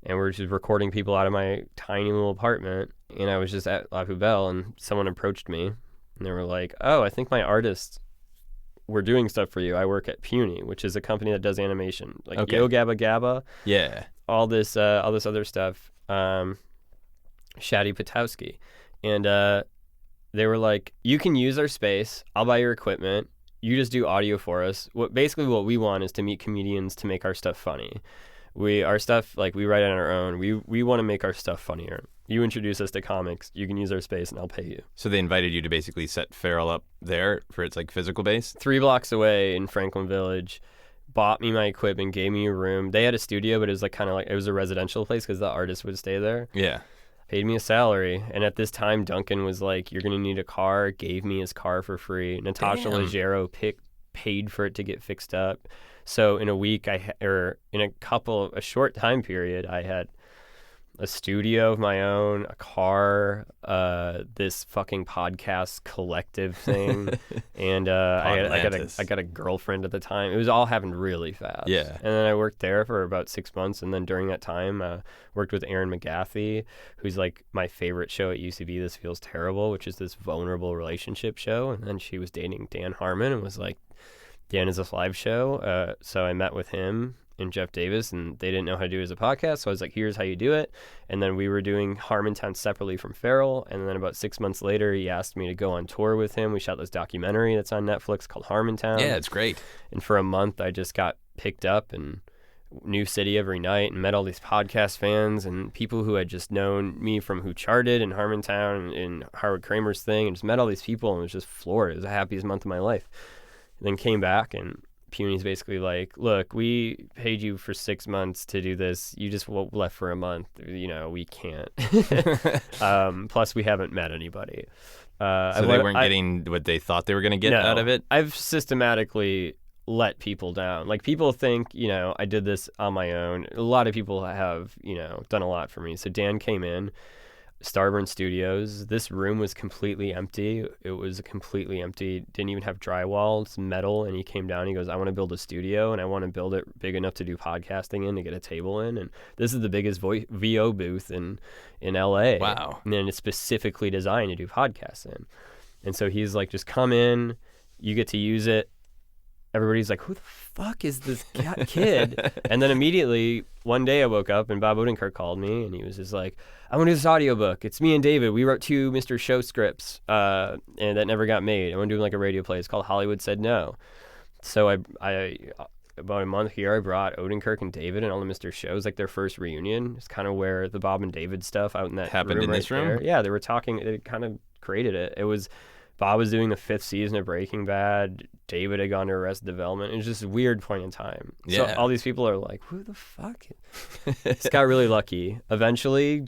we're just recording people out of my tiny little apartment. And I was just at La Poubelle, and someone approached me. And they were like, oh, I think my artists were doing stuff for you. I work at Puny, which is a company that does animation. Like Yo Gabba Gabba. Yeah. All this other stuff. Shadi Potowski. And they were like, you can use our space. I'll buy your equipment. You just do audio for us. What we want is to meet comedians to make our stuff funny. Our stuff, like, we write on our own. We want to make our stuff funnier. You introduce us to comics, you can use our space, and I'll pay you. So they invited you to basically set Feral up there for its like physical base? 3 blocks away in Franklin Village, bought me my equipment, gave me a room. They had a studio, but it was like kind of like, it was a residential place because the artist would stay there. Yeah. Paid me a salary. And at this time, Duncan was like, you're going to need a car, gave me his car for free. Natasha Leggero paid for it to get fixed up. So in a week, a short time period, I had a studio of my own, a car, this fucking podcast collective thing, and I got a girlfriend at the time. It was all happened really fast. Yeah. And then I worked there for about 6 months, and then during that time, worked with Erin McGathy, who's like my favorite show at UCB, This Feels Terrible, which is this vulnerable relationship show. And then she was dating Dan Harmon and was like, Dan is this live show. So I met with him and Jeff Davis, and they didn't know how to do it as a podcast. So I was like, here's how you do it. And then we were doing Harmontown separately from Feral. And then about 6 months later, he asked me to go on tour with him. We shot this documentary that's on Netflix called Harmontown. Yeah, it's great. And for a month, I just got picked up and new city every night and met all these podcast fans and people who had just known me from Who Charted and Harmontown and Howard Kramer's thing, and just met all these people and was just floored. It was the happiest month of my life. And then came back, and Puny's basically like, look, we paid you for 6 months to do this. You just left for a month. You know, we can't. Plus, we haven't met anybody. So they weren't getting what they thought they were going to get out of it? I've systematically let people down. Like, people think, you know, I did this on my own. A lot of people have, you know, done a lot for me. So Dan came in, Starburn Studios. This room was completely empty. It was completely empty. Didn't even have drywall. It's metal. And he came down. He goes, I want to build a studio, and I want to build it big enough to do podcasting in, to get a table in. And this is the biggest VO booth in LA. Wow. And then it's specifically designed to do podcasts in. And so he's like, just come in. You get to use it. Everybody's like, who the fuck is this kid? And then immediately, one day I woke up and Bob Odenkirk called me, and he was just like, I want to do this audiobook. It's me and David. We wrote 2 Mr. Show scripts, and that never got made. I want to do like a radio play. It's called Hollywood Said No. So I about a month here, I brought Odenkirk and David and all the Mr. Shows, like their first reunion. It's kind of where the Bob and David stuff out in that happened room in this room? there. Yeah, they were talking. They kind of created it. It was... Bob was doing the 5th season of Breaking Bad. David had gone to Arrested Development. It was just a weird point in time. Yeah. So all these people are like, who the fuck? Just got really lucky. Eventually,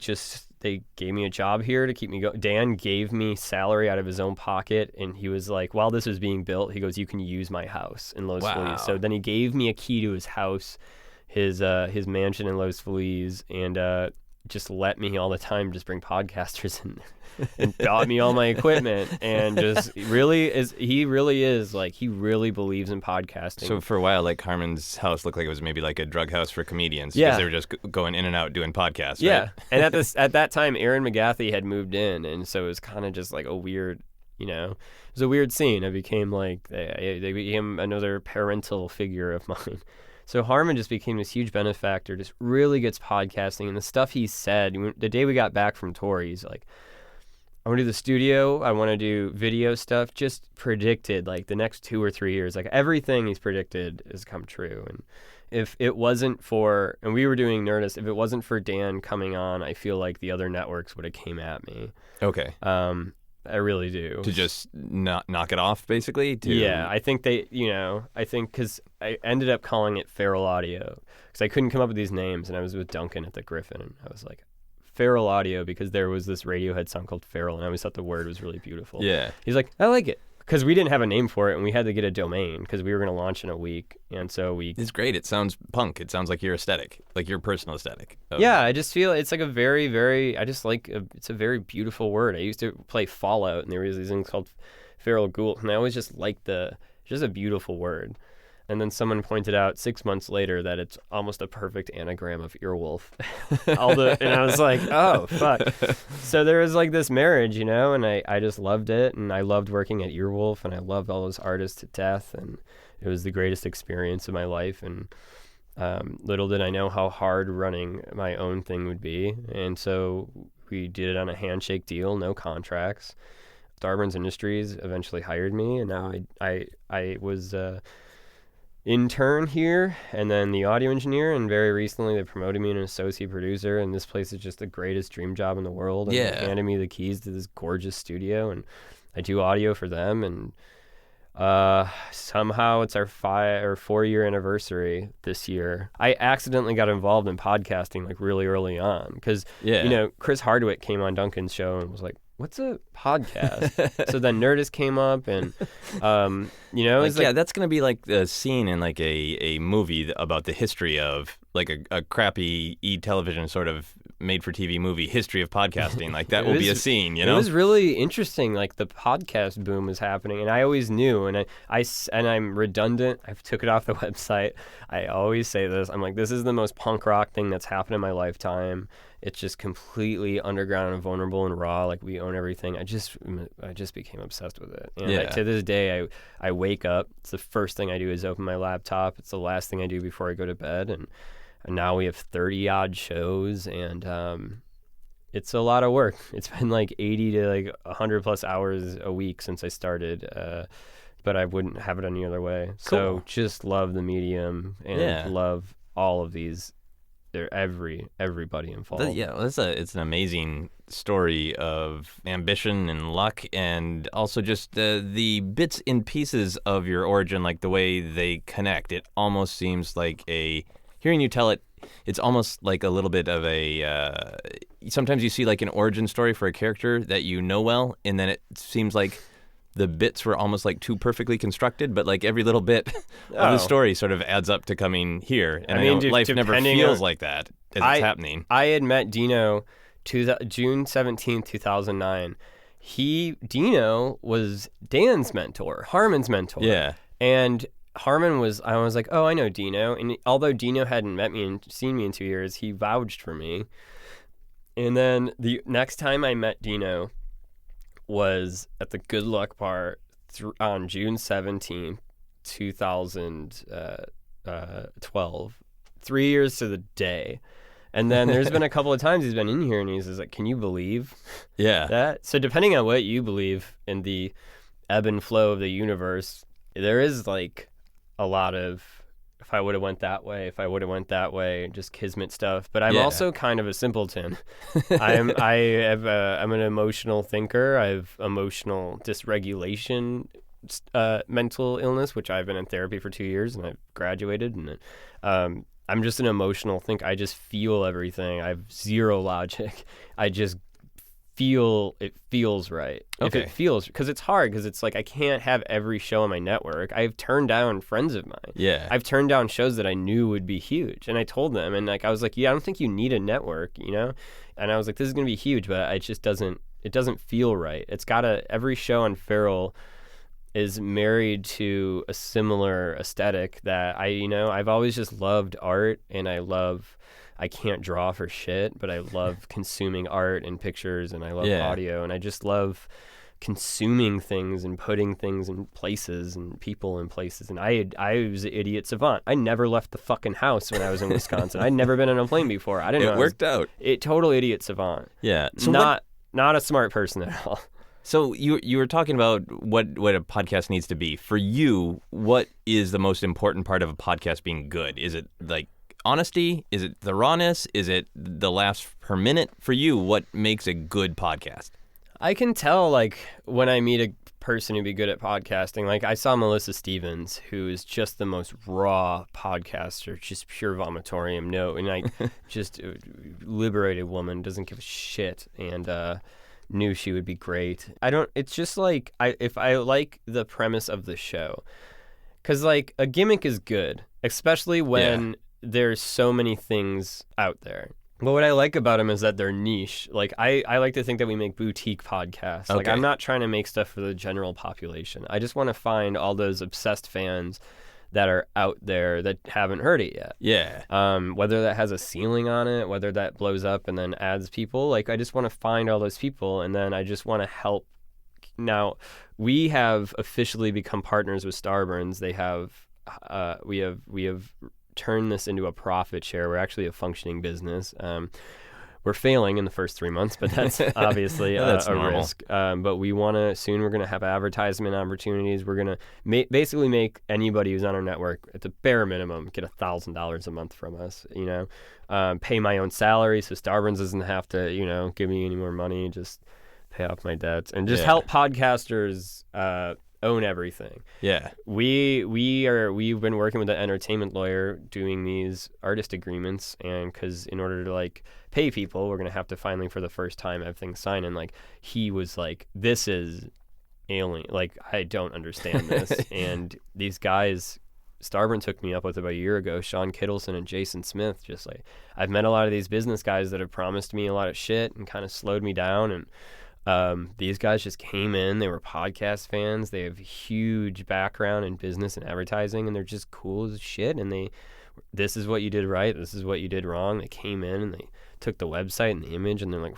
they gave me a job here to keep me going. Dan gave me salary out of his own pocket, and he was like, while this was being built, he goes, you can use my house in Los Feliz. So then he gave me a key to his house, his mansion in Los Feliz, and just let me all the time just bring podcasters in and bought me all my equipment, and just he really believes in podcasting. So for a while, like, Harmon's house looked like it was maybe like a drug house for comedians. Yeah. Because they were just going in and out doing podcasts, Yeah. right? And at that time, Aaron McGathy had moved in, and so it was kind of just like a weird, it was a weird scene. I became like, they became another parental figure of mine. So Harmon just became this huge benefactor, just really gets podcasting. And the stuff he said, the day we got back from tour, he's like, I want to do the studio, I want to do video stuff, just predicted like the next 2 or 3 years. Like everything he's predicted has come true. And if it wasn't for, and we were doing Nerdist, if it wasn't for Dan coming on, I feel like the other networks would have came at me. Okay. I really do. To just not knock it off, basically? Yeah, I think because I ended up calling it Feral Audio because I couldn't come up with these names, and I was with Duncan at the Griffin, and I was like, Feral Audio, because there was this Radiohead song called Feral, and I always thought the word was really beautiful. Yeah. He's like, I like it. Because we didn't have a name for it, and we had to get a domain because we were going to launch in a week, and so It's great. It sounds punk. It sounds like your aesthetic, like your personal aesthetic. Yeah, I just feel it's like a very, very, it's a very beautiful word. I used to play Fallout, and there was these things called Feral Ghoul, and I always just liked it's just a beautiful word. And then someone pointed out 6 months later that it's almost a perfect anagram of earwolf. And I was like, oh, fuck. So there was like this marriage, and I just loved it. And I loved working at Earwolf, and I loved all those artists to death. And it was the greatest experience of my life. And little did I know how hard running my own thing would be. And so we did it on a handshake deal, no contracts. Starburns Industries eventually hired me, and now I was intern here, and then the audio engineer, and very recently they promoted me to an associate producer, and this place is just the greatest dream job in the world. And they handed me the keys to this gorgeous studio, and I do audio for them, and somehow it's our 4-year anniversary this year. I accidentally got involved in podcasting like really early on because Chris Hardwick came on Duncan's show and was like, what's a podcast? So then Nerdist came up, and that's gonna be like the scene in like a movie about the history of like a crappy television sort of made-for-TV movie, history of podcasting. Like that will be a scene, It was really interesting. Like the podcast boom was happening, and I always knew. And I'm redundant. I took it off the website. I always say this. I'm like, this is the most punk rock thing that's happened in my lifetime. It's just completely underground and vulnerable and raw. Like we own everything. I just became obsessed with it. And to this day, I wake up. It's the first thing I do is open my laptop. It's the last thing I do before I go to bed. And now we have 30 odd shows, and it's a lot of work. It's been like 80 to like 100 plus hours a week since I started. But I wouldn't have it any other way. Cool. So just love the medium and love all of these. They're everybody involved. It's an amazing story of ambition and luck, and also just the bits and pieces of your origin, like the way they connect. It almost seems like hearing you tell it, it's almost like a little bit of sometimes you see like an origin story for a character that you know well, and then it seems like the bits were almost like too perfectly constructed, but like every little bit of the story sort of adds up to coming here. And I mean, life never feels like that as it's happening. I had met Dino June 17th, 2009. Dino was Dan's mentor, Harmon's mentor. Yeah. And I was like, oh, I know Dino. And although Dino hadn't met me and seen me in 2 years, he vouched for me. And then the next time I met Dino was at the Good Luck Bar on June 17th, 2012. 3 years to the day. And then there's been a couple of times he's been in here and he's like, can you believe that? So depending on what you believe in the ebb and flow of the universe, there is like a lot of if I would have went that way, just kismet stuff. But I'm also kind of a simpleton. I'm an emotional thinker. I have emotional dysregulation, mental illness, which I've been in therapy for 2 years, and I've graduated. And I'm just an emotional thinker. I just feel everything. I have zero logic. I just feels right. Okay. If it feels, because it's hard, because it's like I can't have every show on my network. I've turned down friends of mine. Yeah. I've turned down shows that I knew would be huge, and I told them, and like I was like, yeah, I don't think you need a network, and I was like, this is gonna be huge, but it just doesn't feel right. It's gotta, every show on Feral is married to a similar aesthetic that I've always just loved art, and I can't draw for shit, but I love consuming art and pictures, and I love audio, and I just love consuming things and putting things in places and people in places. And I was an idiot savant. I never left the fucking house when I was in Wisconsin. I'd never been on a plane before. I didn't know. It worked out. Total idiot savant. Yeah. So not a smart person at all. So you were talking about what a podcast needs to be. For you, what is the most important part of a podcast being good? Is it like honesty? Is it the rawness? Is it the laughs per minute? For you, what makes a good podcast? I can tell, like, when I meet a person who'd be good at podcasting. Like, I saw Melissa Stevens, who is just the most raw podcaster, just pure vomitorium. And like, just a liberated woman, doesn't give a shit, and knew she would be great. It's just like, if I like the premise of the show, because like a gimmick is good, especially when there's so many things out there. But what I like about them is that they're niche. Like, I like to think that we make boutique podcasts. Like, I'm not trying to make stuff for the general population. I just want to find all those obsessed fans that are out there that haven't heard it yet. Yeah. Whether that has a ceiling on it, whether that blows up and then adds people. Like, I just want to find all those people, and then I just want to help. Now, we have officially become partners with Starburns. They have, we have turned this into a profit share. We're actually a functioning business. We're failing in the first 3 months, but that's obviously that's a normal. risk. But we want to, soon we're going to have advertisement opportunities. We're going to basically make anybody who's on our network, at the bare minimum, get $1,000 a month from us, pay my own salary so Starburns doesn't have to, give me any more money, just pay off my debts, and just help podcasters own everything. Yeah. We've been working with an entertainment lawyer doing these artist agreements, and because in order to like pay people, we're gonna have to finally, for the first time, have things signed. And like, he was like, this is alien, like, I don't understand this. And these guys Starburns hooked me up with about a year ago, Sean Kittleson and Jason Smith, just like, I've met a lot of these business guys that have promised me a lot of shit and kind of slowed me down, and these guys just came in. They were podcast fans. They have huge background in business and advertising, and they're just cool as shit. And this is what you did right. This is what you did wrong. They came in and they took the website and the image, and they're like,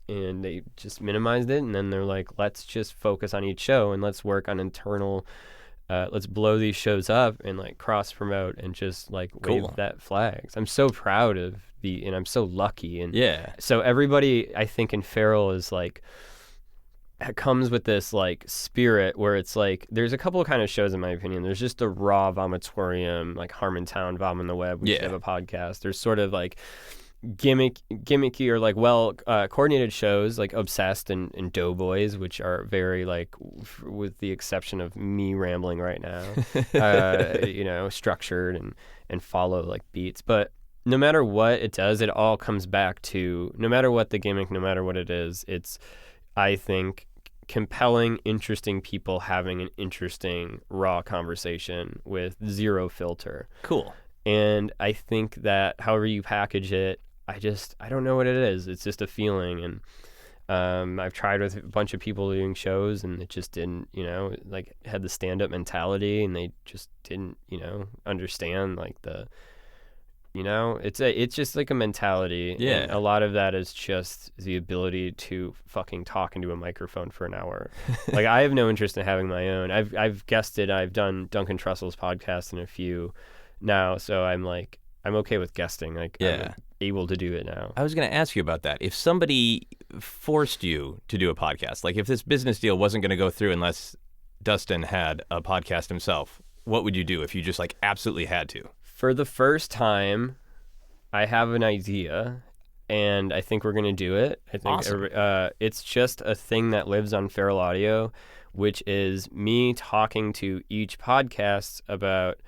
and they just minimized it. And then they're like, let's just focus on each show, and let's work on internal. Let's blow these shows up and like cross promote and just like wave that flags. I'm so proud of and I'm so lucky. And so everybody, I think, in Feral is like, comes with this like spirit where it's like, there's a couple of kind of shows, in my opinion. There's just the raw vomitorium, like Harmontown, Vom on the Web. We should have a podcast. There's sort of like gimmicky or like coordinated shows like Obsessed and Doughboys, which are very like, with the exception of me rambling right now, structured and follow like beats. But no matter what it does, it all comes back to, no matter what the gimmick, no matter what it is, it's, I think, compelling, interesting people having an interesting, raw conversation with zero filter. Cool. And I think that however you package it, I don't know what it is. It's just a feeling. And I've tried with a bunch of people doing shows, and it just didn't, like, had the stand-up mentality, and they just didn't, understand like the, it's just like a mentality. Yeah. And a lot of that is just the ability to fucking talk into a microphone for an hour. Like, I have no interest in having my own. I've guested. I've done Duncan Trussell's podcast and a few now, so I'm okay with guesting. Like, I'm able to do it now. I was going to ask you about that. If somebody forced you to do a podcast, like if this business deal wasn't going to go through unless Dustin had a podcast himself, what would you do if you just like absolutely had to? For the first time, I have an idea, and I think we're going to do it. I think awesome. It's just a thing that lives on Feral Audio, which is me talking to each podcast about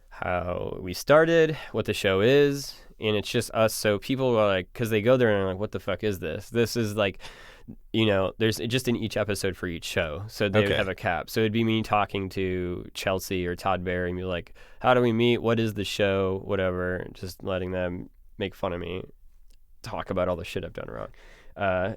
how we started, what the show is, and it's just us. So people are like, because they go there and are like, what the fuck is this? This is like, there's just in each episode for each show. So they would have a cap. So it'd be me talking to Chelsea or Todd Barry and be like, how do we meet? What is the show? Whatever. Just letting them make fun of me, talk about all the shit I've done wrong.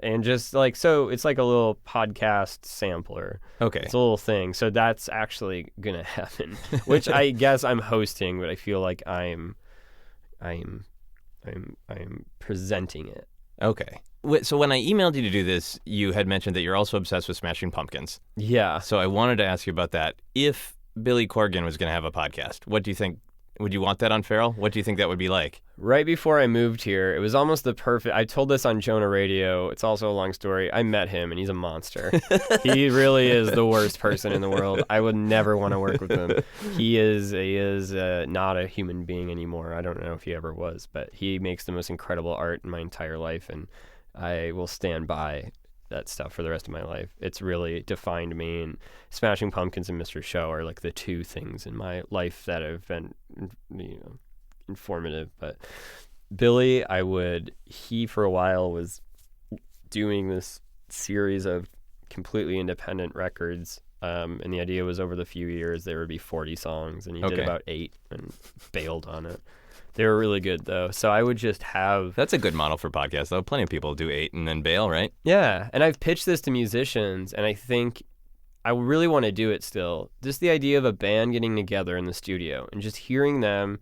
And just like, so it's like a little podcast sampler. Okay. It's a little thing. So that's actually going to happen, which I guess I'm hosting, but I feel like I'm presenting it. Okay. So when I emailed you to do this, you had mentioned that you're also obsessed with Smashing Pumpkins. Yeah. So I wanted to ask you about that. If Billy Corgan was going to have a podcast, what do you think? Would you want that on Feral? What do you think that would be like? Right before I moved here, it was almost the perfect... I told this on Jonah Radio. It's also a long story. I met him, and he's a monster. He really is the worst person in the world. I would never want to work with him. He is not a human being anymore. I don't know if he ever was, but he makes the most incredible art in my entire life, and I will stand by that stuff for the rest of my life. It's really defined me, and Smashing Pumpkins and Mr. Show are like the two things in my life that have been, informative. But Billy, he for a while was doing this series of completely independent records, and the idea was over the few years there would be 40 songs, and he did about 8 and bailed on it. They were really good, though. So I would just have... That's a good model for podcasts, though. Plenty of people do 8 and then bail, right? Yeah. And I've pitched this to musicians, and I think I really want to do it still. Just the idea of a band getting together in the studio and just hearing them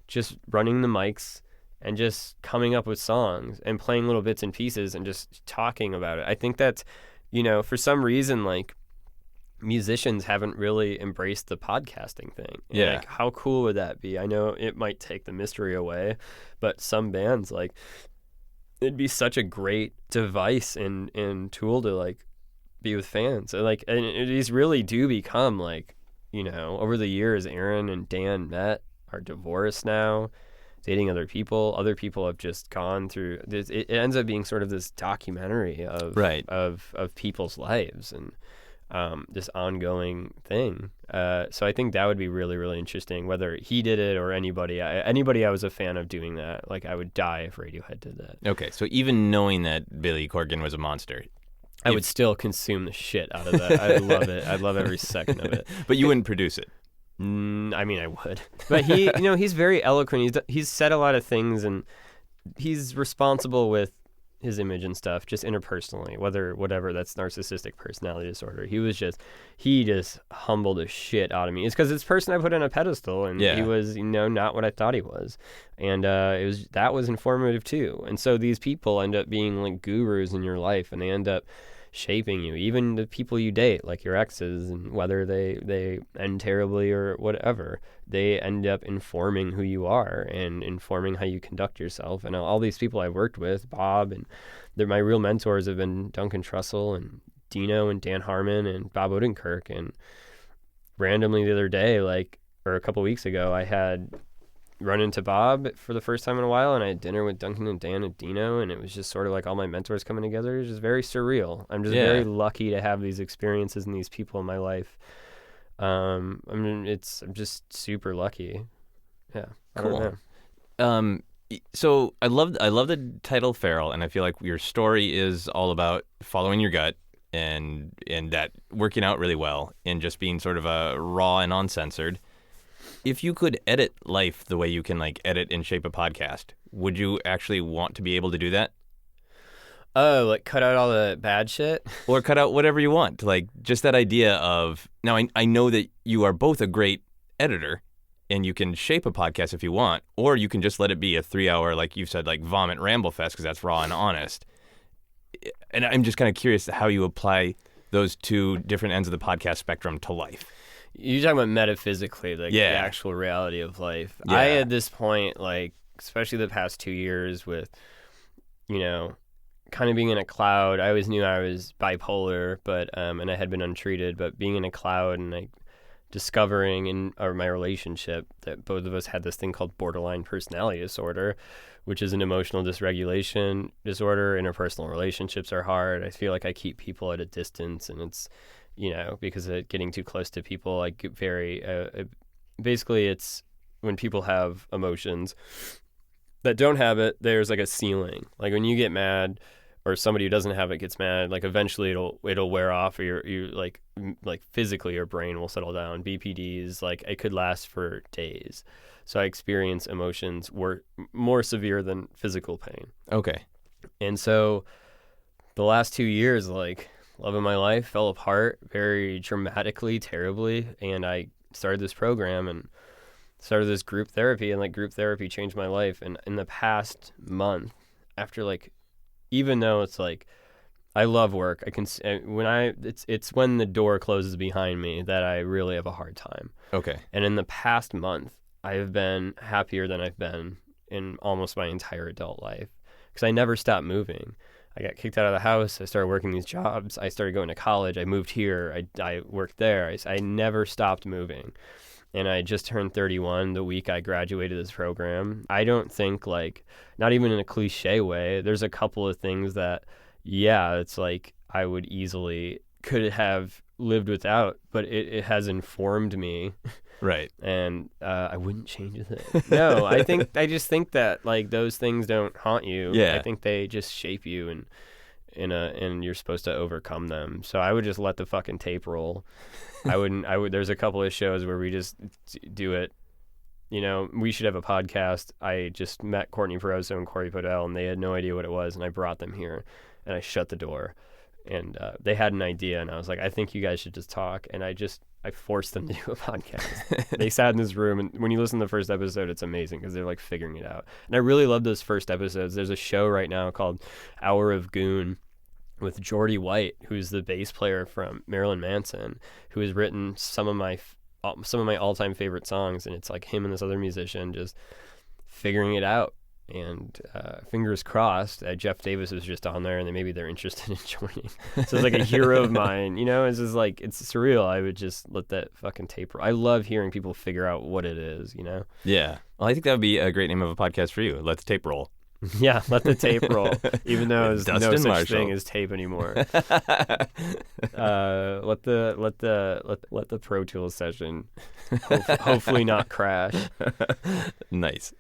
just running the mics and just coming up with songs and playing little bits and pieces and just talking about it. I think that's, for some reason, like, musicians haven't really embraced the podcasting thing. And yeah. Like, how cool would that be? I know it might take the mystery away, but some bands, like, it'd be such a great device and tool to, like, be with fans. And these really do become, like, over the years, Aaron and Dan met, are divorced now, dating other people. Other people have just gone through this. It ends up being sort of this documentary of people's lives and this ongoing thing. So I think that would be really, really interesting, whether he did it or anybody. I was a fan of doing that. Like, I would die if Radiohead did that. Okay, so even knowing that Billy Corgan was a monster, I would still consume the shit out of that. I love it. I'd love every second of it. But you wouldn't produce it. I mean, I would. But he, he's very eloquent. He's said a lot of things, and he's responsible with his image and stuff, just interpersonally, whatever that's narcissistic personality disorder. He just humbled the shit out of me. It's because it's a person I put on a pedestal, and he was, not what I thought he was. And that was informative too. And so these people end up being like gurus in your life, and they end up shaping you, even the people you date, like your exes, and whether they end terribly or whatever, they end up informing who you are and informing how you conduct yourself. And all these people I've worked with, Bob, and my real mentors have been Duncan Trussell and Dino and Dan Harmon and Bob Odenkirk. And randomly the other day, or a couple weeks ago, I had run into Bob for the first time in a while, and I had dinner with Duncan and Dan and Dino, and it was just sort of like all my mentors coming together. It was just very surreal. I'm just very lucky to have these experiences and these people in my life. I'm just super lucky. Yeah. Cool. So I love the title Feral, and I feel like your story is all about following your gut and that working out really well and just being sort of a raw and uncensored. If you could edit life the way you can edit and shape a podcast, would you actually want to be able to do that? Oh, like cut out all the bad shit? Or cut out whatever you want. Just that idea of, now I know that you are both a great editor and you can shape a podcast if you want, or you can just let it be a 3-hour, like you said, vomit ramble fest, because that's raw and honest. And I'm just kind of curious how you apply those two different ends of the podcast spectrum to life. You're talking about metaphysically, the actual reality of life. Yeah. I, at this point, especially the past 2 years with, kind of being in a cloud. I always knew I was bipolar, but and I had been untreated, but being in a cloud and discovering in my relationship that both of us had this thing called borderline personality disorder, which is an emotional dysregulation disorder. Interpersonal relationships are hard. I feel like I keep people at a distance, and it's, because of getting too close to people, I get very, basically it's when people have emotions, that don't have it, there's like a ceiling. Like when you get mad, or somebody who doesn't have it gets mad, like eventually it'll wear off, or you like physically your brain will settle down. BPDs, like it could last for days. So I experience emotions were more severe than physical pain. Okay. And so the last 2 years, like love of my life fell apart very dramatically, terribly. And I started this program and started this group therapy, and like group therapy changed my life. And in the past month, after like, even though it's like, I love work, it's when the door closes behind me that I really have a hard time. Okay. And in the past month, I have been happier than I've been in almost my entire adult life, because I never stopped moving. I got kicked out of the house. I started working these jobs. I started going to college. I moved here. I worked there. I never stopped moving. And I just turned 31 the week I graduated this program. I don't think, like, not even in a cliche way, there's a couple of things that, yeah, it's like I would easily could have lived without, but it has informed me. Right. And I wouldn't change a thing. No, I just think that like those things don't haunt you. Yeah. I think they just shape you, and you're supposed to overcome them. So I would just let the fucking tape roll. I would there's a couple of shows where we just do it. You know, we should have a podcast. I just met Courtney Peroso and Corey Podell, and they had no idea what it was, and I brought them here, and I shut the door. And they had an idea, and I was like, I think you guys should just talk. And I forced them to do a podcast. They sat in this room, and when you listen to the first episode, it's amazing because they're like figuring it out. And I really love those first episodes. There's a show right now called Hour of Goon with Jordy White, who's the bass player from Marilyn Manson, who has written some of my all-time favorite songs. And it's like him and this other musician just figuring it out. And fingers crossed that Jeff Davis was just on there, and then maybe they're interested in joining. So it's like a hero of mine, you know. It's just like, it's surreal. I would just let that fucking tape roll. I love hearing people figure out what it is, you know. Yeah. Well, I think that would be a great name of a podcast for you. Let the tape roll. Yeah, let the tape roll. Even though there's no Dustin such Marshall. thing as tape anymore. Let the Pro Tools session hopefully not crash. Nice.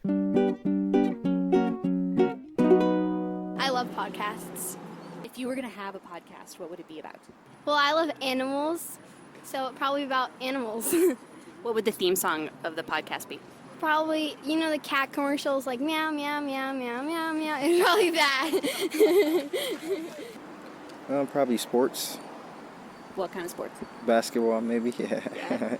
I love podcasts. If you were going to have a podcast, what would it be about? Well, I love animals, so it'd probably be about animals. What would the theme song of the podcast be? Probably, you know, the cat commercials like meow, meow, meow, meow, meow, meow. It's probably that. Probably sports. What kind of sports? Basketball, maybe. Yeah.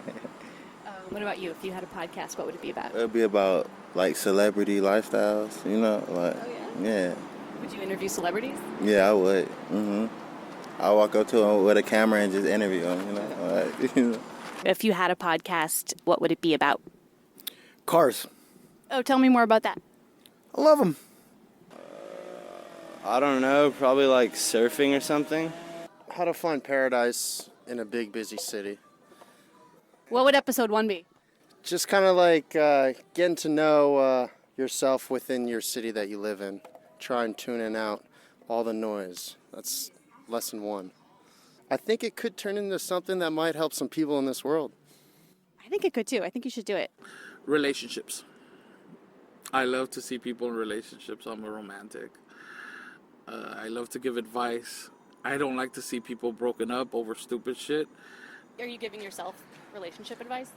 What about you? If you had a podcast, what would it be about? It'll be about like celebrity lifestyles, you know, like yeah. Would you interview celebrities? Yeah, I would. I walk up to them with a camera and just interview them, you know. Like, If you had a podcast, what would it be about? Cars. Oh, tell me more about that. I love them. I don't know, probably like surfing or something. How to find paradise in a big, busy city. What would episode 1 be? Just kind of like getting to know yourself within your city that you live in. Try and tune out all the noise. That's lesson 1. I think it could turn into something that might help some people in this world. I think it could too. I think you should do it. Relationships. I love to see people in relationships. I'm a romantic. I love to give advice. I don't like to see people broken up over stupid shit. Are you giving yourself relationship advice?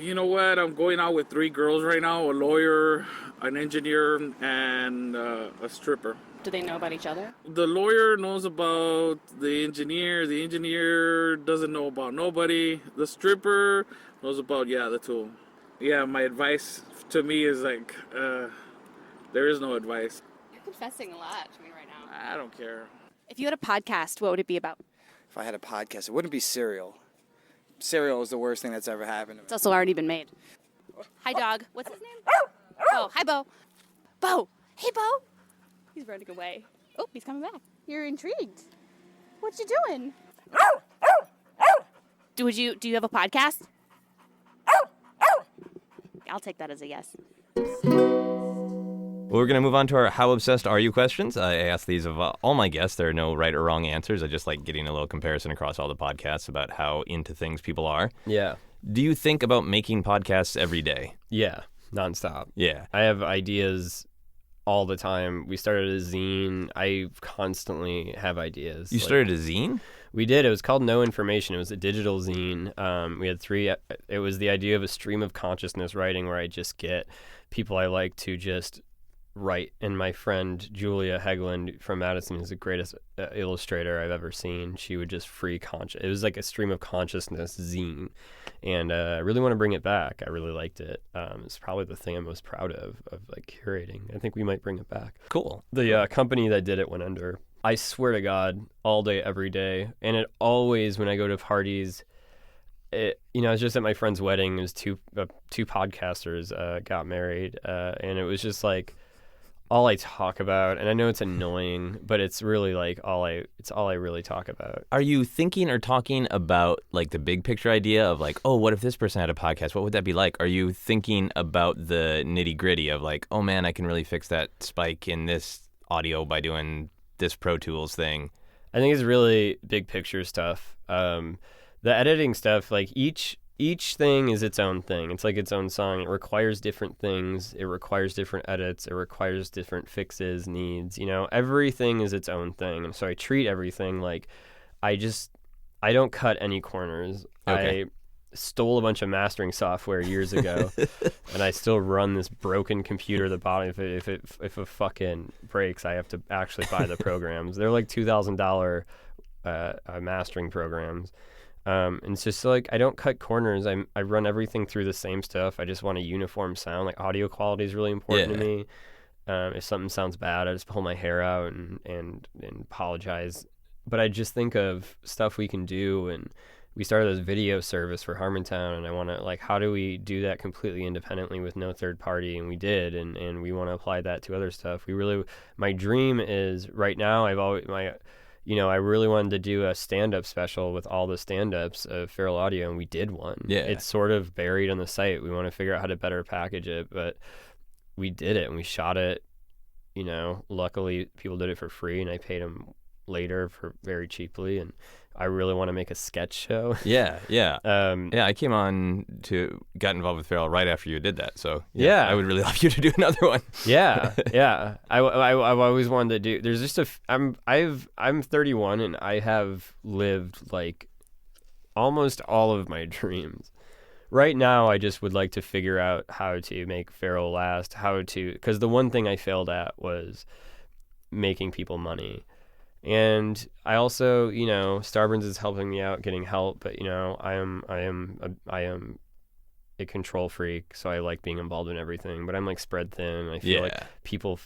You know what? I'm going out with 3 girls right now, a lawyer, an engineer, and a stripper. Do they know about each other? The lawyer knows about the engineer. The engineer doesn't know about nobody. The stripper knows about, the two. Yeah, my advice to me is like, there is no advice. You're confessing a lot to me right now. I don't care. If you had a podcast, what would it be about? If I had a podcast, it wouldn't be cereal. Cereal is the worst thing that's ever happened to me. It's also already been made. Hi, dog. What's his name? Bo. Hi, Bo. Bo. Hey, Bo. He's running away. Oh, he's coming back. You're intrigued. What you doing? Do you have a podcast? I'll take that as a yes. Well, we're going to move on to our How Obsessed Are You questions. I ask these of all my guests. There are no right or wrong answers. I just like getting a little comparison across all the podcasts about how into things people are. Yeah. Do you think about making podcasts every day? Yeah. nonstop. Yeah. I have ideas all the time. We started a zine. I constantly have ideas. You started a zine? We did. It was called No Information. It was a digital zine. We had 3. It was the idea of a stream of consciousness writing where I just get people I like to just write. And my friend Julia Hegland from Madison is the greatest illustrator I've ever seen. She would just it was like a stream of consciousness zine. And I really want to bring it back. I really liked it. It's probably the thing I'm most proud of like curating. I think we might bring it back. Cool. The company that did it went under. I swear to God, all day, every day. And it always, when I go to parties, I was just at my friend's wedding. It was two podcasters got married. And it was just like all I talk about. And I know it's annoying, but it's really like it's all I really talk about. Are you thinking or talking about like the big picture idea of like, oh, what if this person had a podcast? What would that be like? Are you thinking about the nitty gritty of like, oh man, I can really fix that spike in this audio by doing this Pro Tools thing? I think it's really big picture stuff. The editing stuff, like each thing is its own thing. It's like its own song. It requires different things. It requires different edits. It requires different fixes, needs. Everything is its own thing. And so I treat everything like I don't cut any corners. Okay. I stole a bunch of mastering software years ago, and I still run this broken computer. The bottom, if it fucking breaks, I have to actually buy the programs. They're like $2,000 mastering programs. And it's just like I don't cut corners. I run everything through the same stuff. I just want a uniform sound. Like audio quality is really important to me. If something sounds bad, I just pull my hair out and apologize. But I just think of stuff we can do, and we started this video service for Harmontown, and I want to like, how do we do that completely independently with no third party? And we did, and we want to apply that to other stuff. My dream is right now. I really wanted to do a stand-up special with all the stand-ups of Feral Audio, and we did one. Yeah. It's sort of buried on the site. We want to figure out how to better package it, but we did it, and we shot it. Luckily people did it for free, and I paid them later for very cheaply, and I really want to make a sketch show. Yeah. I came on got involved with Feral right after you did that. So yeah, I would really love you to do another one. Yeah. I've always wanted to do. There's just I'm 31 and I have lived like almost all of my dreams. Right now, I just would like to figure out how to make Feral last. Because the one thing I failed at was making people money. And I also, Starburns is helping me out getting help, but I am a control freak, so I like being involved in everything, but I'm like spread thin. I feel like people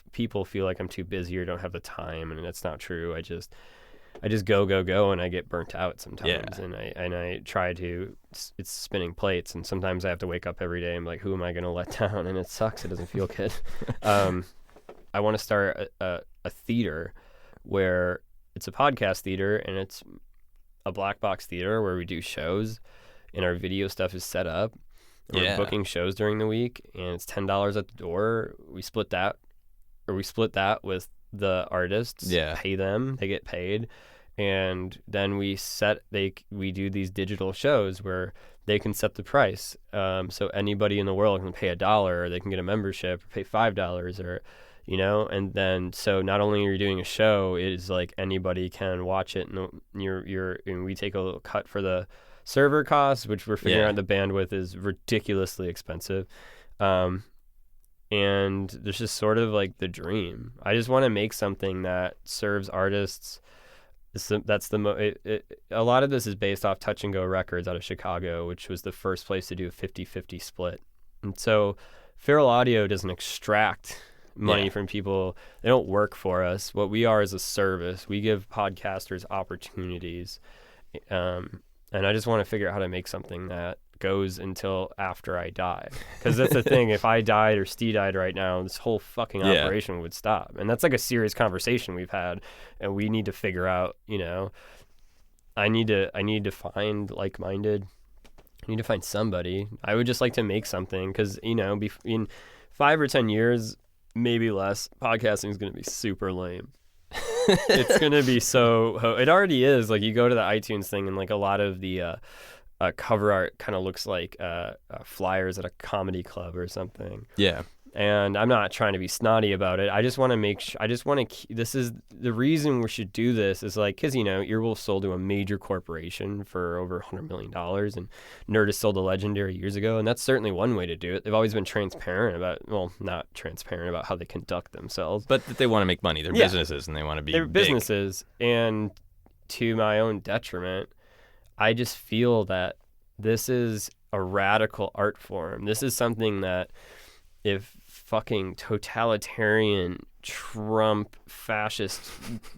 feel like I'm too busy or don't have the time, and that's not true. I just go and I get burnt out sometimes, and I try to. It's spinning plates, and sometimes I have to wake up every day and be like, who am I going to let down? And it sucks. It doesn't feel good. I want to start a theater where it's a podcast theater, and it's a black box theater where we do shows, and our video stuff is set up. And we're booking shows during the week, and it's $10 at the door. We split that with the artists. Pay them, they get paid, and then we do these digital shows where they can set the price. So anybody in the world can pay $1, or they can get a membership, or pay $5, or and then so not only are you doing a show, it is like anybody can watch it, and and we take a little cut for the server costs, which we're figuring out the bandwidth is ridiculously expensive. And there's just sort of like the dream. I just want to make something that serves artists. That's a lot of this is based off Touch and Go Records out of Chicago, which was the first place to do a 50-50 split. And so Feral Audio doesn't extract money from people. They don't work for us. What we are is a service. We give podcasters opportunities. And I just want to figure out how to make something that goes until after I die. Because that's the thing. If I died or Steve died right now, this whole fucking operation would stop. And that's like a serious conversation we've had. And we need to figure out, I need to find like-minded. I need to find somebody. I would just like to make something because, in 5 or 10 years, maybe less, podcasting is going to be super lame. It's going to be it already is. Like, you go to the iTunes thing, and like a lot of the cover art kind of looks like flyers at a comedy club or something. Yeah. And I'm not trying to be snotty about it. I just want to make sure, this is the reason we should do this is like, because, Earwolf sold to a major corporation for over $100 million, and Nerdist sold to Legendary years ago. And that's certainly one way to do it. They've always been transparent about, not transparent about how they conduct themselves. But that they want to make money. They're businesses and they want to be They're big. businesses. And to my own detriment, I just feel that this is a radical art form. This is something that if fucking totalitarian Trump fascist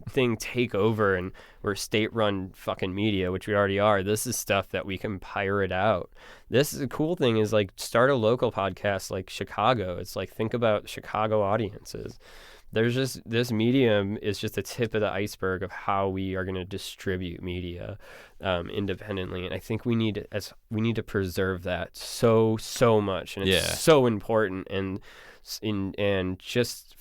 thing take over and we're state-run fucking media, which we already are, this is stuff that we can pirate out. This is a cool thing is like start a local podcast like Chicago. It's like think about Chicago audiences. There's just this medium is just the tip of the iceberg of how we are going to distribute media independently, and I think we need to preserve that so much, and it's so important. And just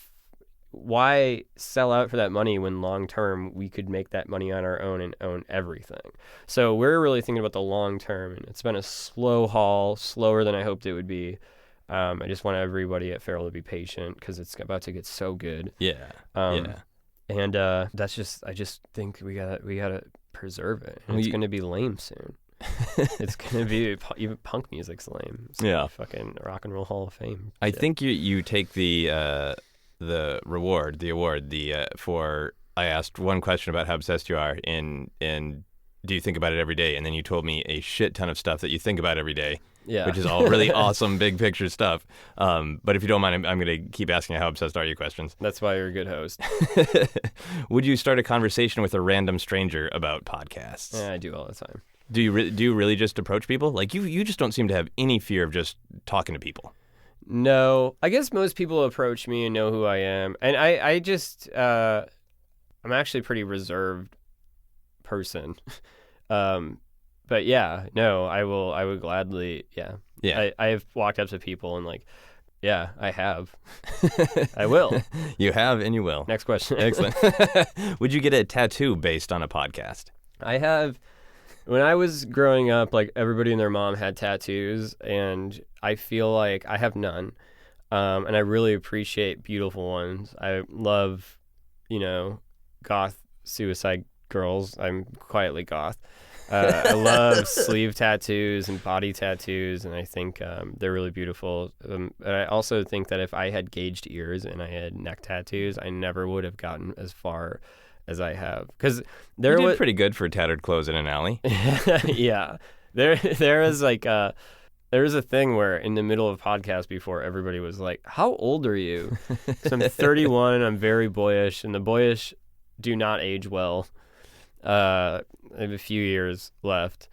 why sell out for that money when long term we could make that money on our own and own everything? So we're really thinking about the long term, and it's been a slow haul, slower than I hoped it would be. I just want everybody at Feral to be patient because it's about to get so good. And that's just, I just think we gotta preserve it. And it's gonna be lame soon. It's gonna be even punk music's lame. It's fucking Rock and Roll Hall of Fame. I think you take the award for. I asked one question about how obsessed you are, and do you think about it every day? And then you told me a shit ton of stuff that you think about every day. Yeah. Which is all really awesome, big picture stuff. But if you don't mind, I'm going to keep asking how obsessed are you questions. That's why you're a good host. Would you start a conversation with a random stranger about podcasts? Yeah, I do all the time. Do you really just approach people? Like you just don't seem to have any fear of just talking to people. No, I guess most people approach me and know who I am, and I just I'm actually a pretty reserved person. But yeah, no, I would gladly, yeah. I have walked up to people and like, yeah, I have. I will. You have and you will. Next question. Excellent. Would you get a tattoo based on a podcast? I have. When I was growing up, like everybody and their mom had tattoos, and I feel like I have none. And I really appreciate beautiful ones. I love, goth suicide girls. I'm quietly goth. I love sleeve tattoos and body tattoos, and I think they're really beautiful. And I also think that if I had gauged ears and I had neck tattoos, I never would have gotten as far as I have. Because you did pretty good for tattered clothes in an alley. Yeah, there is like there was a thing where in the middle of a podcast before, everybody was like, "How old are you?" So I'm 31. I'm very boyish, and the boyish do not age well. I have a few years left.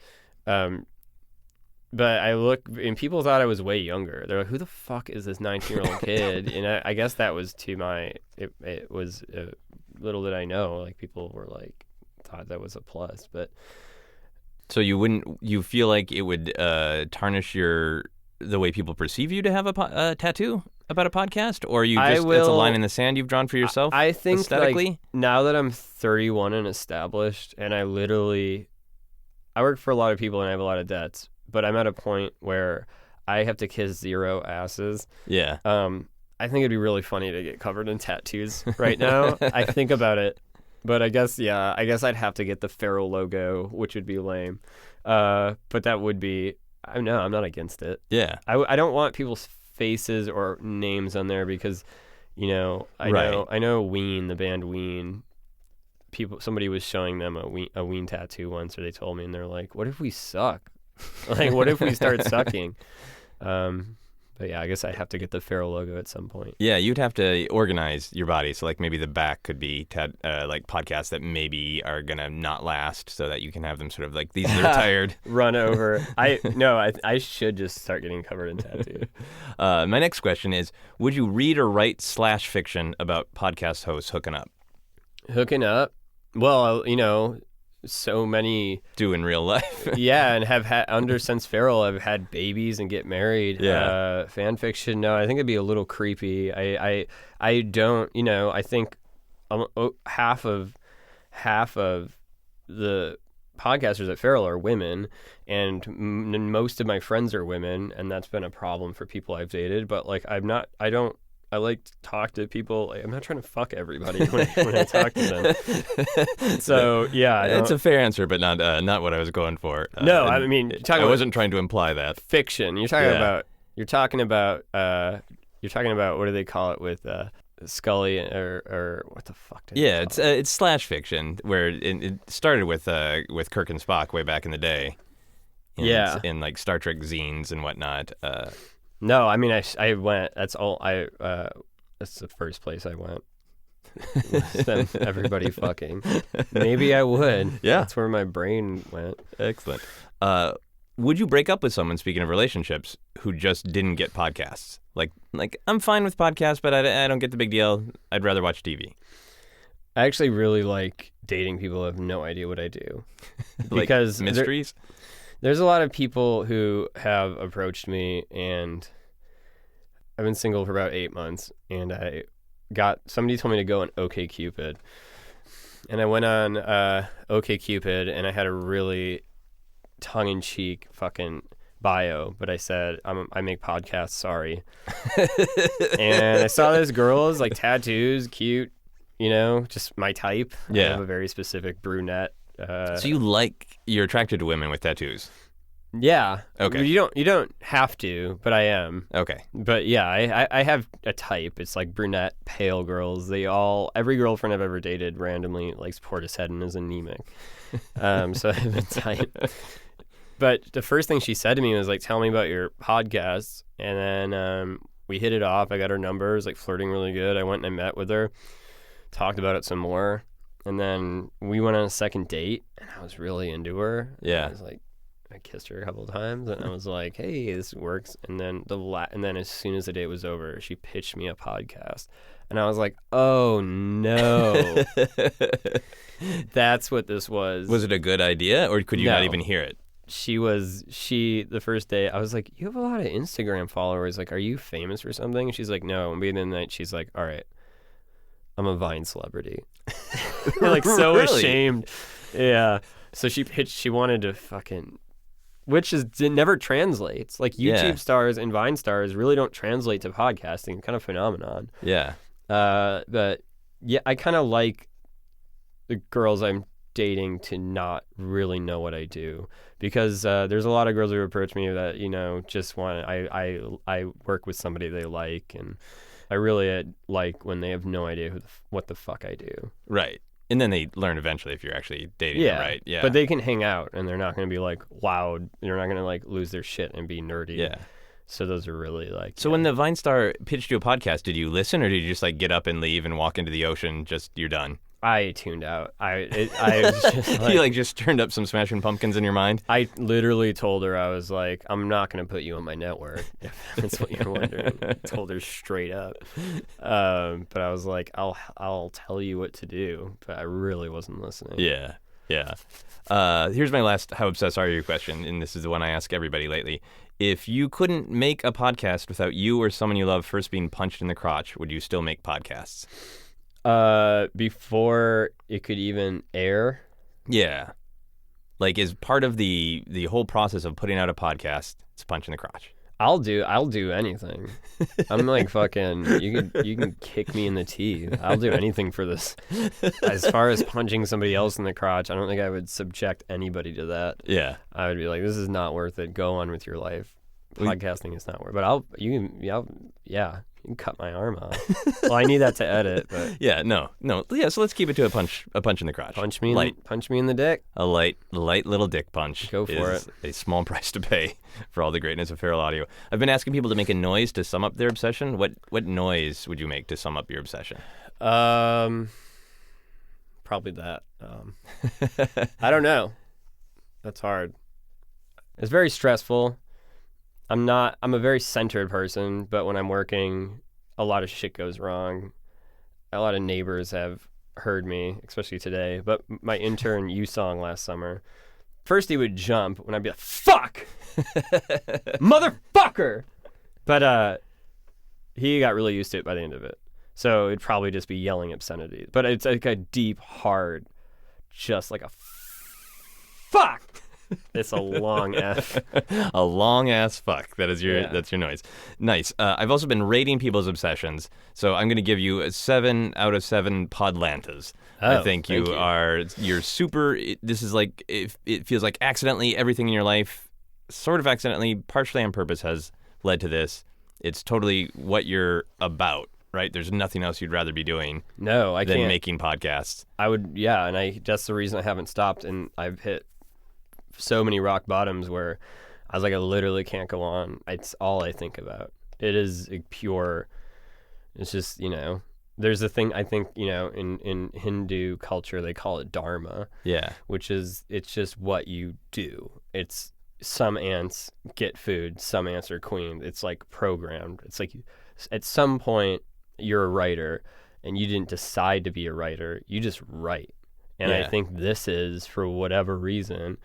But I look, and people thought I was way younger. They're like, who the fuck is this 19-year-old kid? And I guess that was it was, little did I know, like people were like, thought that was a plus. But so you feel like it would tarnish the way people perceive you to have a tattoo about a podcast, or it's a line in the sand you've drawn for yourself? I think aesthetically, like, now that I'm 31 and established, and I work for a lot of people and I have a lot of debts, but I'm at a point where I have to kiss 0 asses. Yeah. I think it'd be really funny to get covered in tattoos right now. I think about it, but I guess I'd have to get the Feral logo, which would be lame. But that would be, I'm not against it. Yeah. I don't want people's faces or names on there because, I know Ween, the band Ween. Somebody was showing them a Ween tattoo once, or they told me, and they're like, "What if we suck? Like, what if we start sucking?" But yeah, I guess I have to get the Feral logo at some point. Yeah, you'd have to organize your body. So like maybe the back could be like podcasts that maybe are gonna not last, so that you can have them sort of like, these are retired. Run over. I should just start getting covered in tattoo. My next question is, would you read or write /fiction about podcast hosts hooking up? Hooking up? Well, so many do in real life. Yeah, and have had under since Feral, I've had babies and get married. Yeah. Fan fiction, no, I think it'd be a little creepy. I don't, I think half of the podcasters at Feral are women, and most of my friends are women, and that's been a problem for people I've dated. But like, I like to talk to people. Like, I'm not trying to fuck everybody when I talk to them. So yeah, it's a fair answer, but not what I was going for. No, I mean, I wasn't trying to imply that. Fiction. You're talking about what do they call it with Scully or what the fuck? It's slash fiction where it started with Kirk and Spock way back in the day. In like Star Trek zines and whatnot. No, I mean I went. That's all. That's the first place I went. Everybody fucking. Maybe I would. Yeah, that's where my brain went. Excellent. Would you break up with someone, speaking of relationships, who just didn't get podcasts? Like I'm fine with podcasts, but I don't get the big deal. I'd rather watch TV. I actually really like dating people who have no idea what I do. Like because mysteries? There's a lot of people who have approached me, and I've been single for about 8 months, and somebody told me to go on OkCupid. And I went on OkCupid, and I had a really tongue-in-cheek fucking bio, but I said, I make podcasts, sorry. And I saw this girl's like tattoos, cute, just my type. Yeah. I have a very specific brunette. So you're attracted to women with tattoos? Yeah. Okay. You don't have to, but I am. Okay. But yeah, I have a type. It's like brunette, pale girls. Every girlfriend I've ever dated randomly likes Portishead and is anemic. So I have a type. But the first thing she said to me was like, tell me about your podcast. And then we hit it off. I got her number. It was like flirting really good. I went and I met with her, talked about it some more. And then we went on a second date, and I was really into her. Yeah. I kissed her a couple of times, and I was like, hey, this works. And then as soon as the date was over, she pitched me a podcast. And I was like, oh, no. That's what this was. Was it a good idea, or could you not even hear it? The first day, I was like, you have a lot of Instagram followers. Like, are you famous or something? And she's like, no. And by the end of the night, she's like, all right, I'm a Vine celebrity. We're like so really? ashamed. Yeah. So she wanted to fucking, which never translates. Like YouTube stars and Vine stars really don't translate to podcasting. Kind of phenomenon. Yeah. But yeah, I kind of like the girls I'm dating to not really know what I do, because there's a lot of girls who approach me that just want I work with somebody they like, and I really like when they have no idea what the fuck I do. Right. And then they learn eventually if you're actually dating them, right? Yeah. But they can hang out, and they're not going to be like loud. They're not going to like lose their shit and be nerdy. Yeah. So those are really like. So when the Vine star pitched you a podcast, did you listen, or did you just like get up and leave and walk into the ocean? Just you're done. I tuned out. I was just like, you just turned up some Smashing Pumpkins in your mind? I literally told her, I was like, I'm not going to put you on my network, if that's what you're wondering. I told her straight up. But I was like, I'll tell you what to do, but I really wasn't listening. Yeah. Here's my last how obsessed are you question, and this is the one I ask everybody lately. If you couldn't make a podcast without you or someone you love first being punched in the crotch, would you still make podcasts? Before it could even air? Yeah. Like, is part of the whole process of putting out a podcast, it's a punch in the crotch. I'll do anything. I'm like fucking, you can kick me in the teeth. I'll do anything for this. As far as punching somebody else in the crotch, I don't think I would subject anybody to that. Yeah. I would be like, this is not worth it. Go on with your life. Podcasting is not worth it. But you can cut my arm off. Well, I need that to edit, but yeah, no. Yeah, so let's keep it to a punch in the crotch. Punch me in the dick. A light little dick punch. Go for it. A small price to pay for all the greatness of Feral Audio. I've been asking people to make a noise to sum up their obsession. What noise would you make to sum up your obsession? Probably that. I don't know. That's hard. It's very stressful. I'm a very centered person, but when I'm working, a lot of shit goes wrong. A lot of neighbors have heard me, especially today. But my intern, Yusong, last summer, first he would jump when I'd be like, fuck! Motherfucker! But he got really used to it by the end of it. So it'd probably just be yelling obscenities. But it's like a deep, hard, just like a fuck. It's a long F. A long ass fuck. That's your noise. Nice. I've also been rating people's obsessions, so I'm going to give you a 7 out of 7 Podlantas. I think you're super. This is like it feels like accidentally everything in your life, sort of accidentally, partially on purpose, has led to this. It's totally what you're about. Right? There's nothing else you'd rather be doing. No, I than can't. Making podcasts. I would, and that's the reason I haven't stopped, and I've hit so many rock bottoms where I was like, I literally can't go on. It's all I think about. It is pure. It's just, there's a thing I think, in Hindu culture they call it dharma. Yeah. Which is, it's just what you do. It's some ants get food, some ants are queen. It's like programmed. It's like at some point you're a writer and you didn't decide to be a writer. You just write. And I think this is, for whatever reason,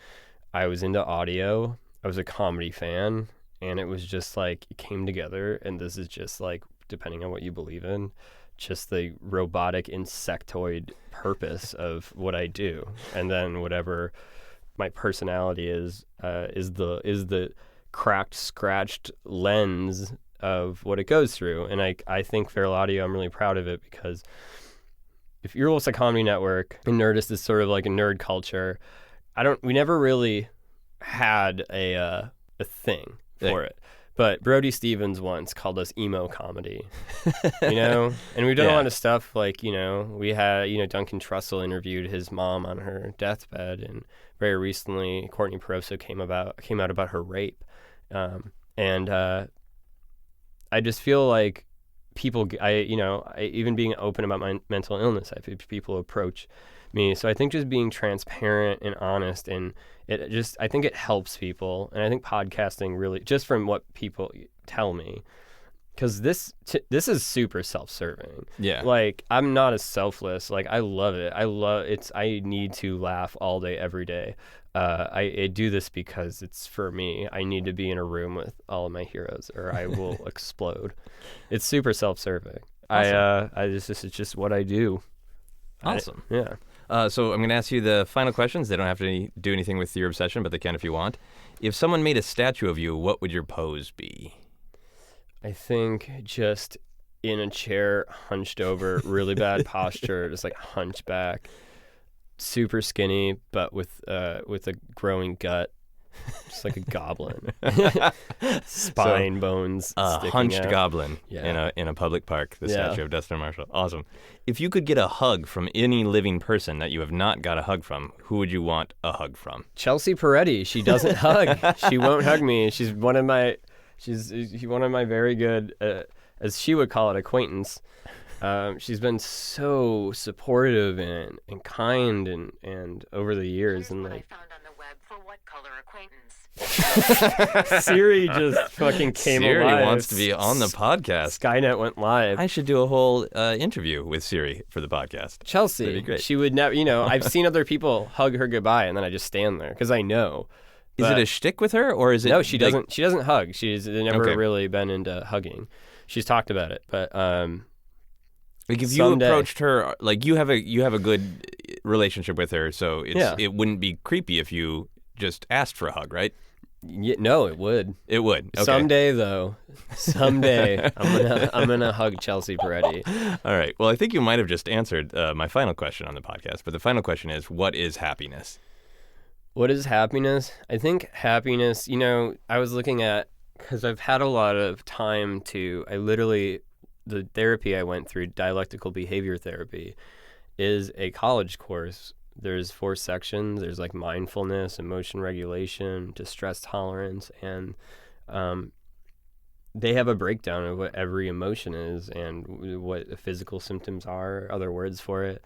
I was into audio. I was a comedy fan, and it was just like it came together. And this is just like, depending on what you believe in, just the robotic insectoid purpose of what I do. And then whatever my personality is the cracked, scratched lens of what it goes through. And I think Feral Audio, I'm really proud of it, because if Earwolf's a comedy network and Nerdist is sort of like a nerd culture, we never really had a thing for it. But Brody Stevens once called us emo comedy, and we've done a lot of stuff like, we had, Duncan Trussell interviewed his mom on her deathbed, and very recently Courtney Peroso came out about her rape. And I just feel like people, even being open about my mental illness, I feel people approach me. So I think just being transparent and honest, and I think it helps people. And I think podcasting really, just from what people tell me, because this is super self-serving. Yeah. Like, I'm not as selfless. Like, I love it. I need to laugh all day, every day. I do this because it's for me. I need to be in a room with all of my heroes, or I will explode. It's super self-serving. Awesome. It's just what I do. Awesome. So I'm going to ask you the final questions. They don't have to do anything with your obsession, but they can if you want. If someone made a statue of you, what would your pose be? I think just in a chair, hunched over, really bad posture, just like hunchback. Super skinny, but with a growing gut, just like a goblin. Spine, bones, hunched out. Goblin in a public park. The statue of Dustin Marshall. Awesome. If you could get a hug from any living person that you have not got a hug from, who would you want a hug from? Chelsea Peretti. She doesn't hug. She won't hug me. She's one of my very good, as she would call it, acquaintance. She's been so supportive and kind and over the years. And like, I found on the web for what color acquaintance. Siri just fucking came alive. Siri wants to be on the podcast. Skynet went live. I should do a whole interview with Siri for the podcast. Chelsea, that'd be great. She would never, I've seen other people hug her goodbye, and then I just stand there because I know. Is it a shtick with her, or is it? No, she doesn't. She doesn't hug. She's never really been into hugging. She's talked about it, but like if you approached her, like you have a good relationship with her, so it wouldn't be creepy if you just asked for a hug, right? Yeah, no, it would. It would. Okay. Someday, though. I'm gonna hug Chelsea Peretti. All right. Well, I think you might have just answered my final question on the podcast, but the final question is, what is happiness? What is happiness? I think happiness, I was looking at, because I've had a lot of time the therapy I went through, dialectical behavior therapy, is a college course. There's 4 sections. There's like mindfulness, emotion regulation, distress tolerance, and they have a breakdown of what every emotion is and what the physical symptoms are, other words for it.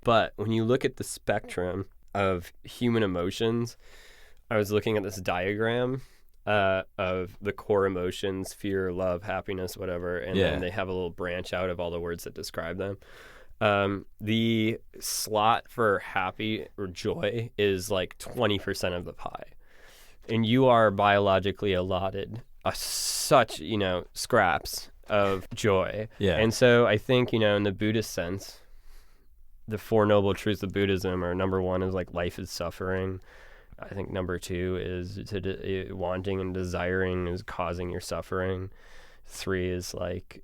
But when you look at the spectrum of human emotions, I was looking at this diagram of the core emotions: fear, love, happiness, whatever, and then they have a little branch out of all the words that describe them. The slot for happy or joy is like 20% of the pie, and you are biologically allotted such scraps of joy. And so I think in the Buddhist sense, the 4 noble truths of Buddhism are, number 1 is like life is suffering. I think number 2 is wanting and desiring is causing your suffering. 3 is like,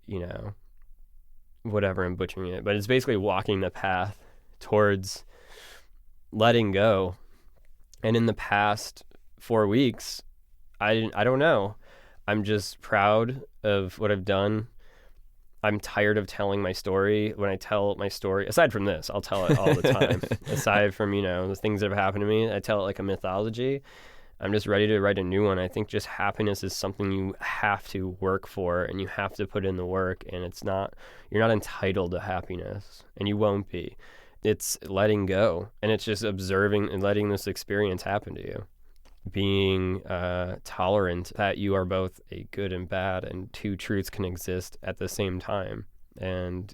whatever, I'm butchering it, but it's basically walking the path towards letting go. And in the past 4 weeks, I don't know. I'm just proud of what I've done. I'm tired of telling my story. When I tell my story, aside from this, I'll tell it all the time. Aside from, the things that have happened to me, I tell it like a mythology. I'm just ready to write a new one. I think just happiness is something you have to work for, and you have to put in the work, and you're not entitled to happiness, and you won't be. It's letting go, and it's just observing and letting this experience happen to you. Being tolerant that you are both a good and bad, and 2 truths can exist at the same time. And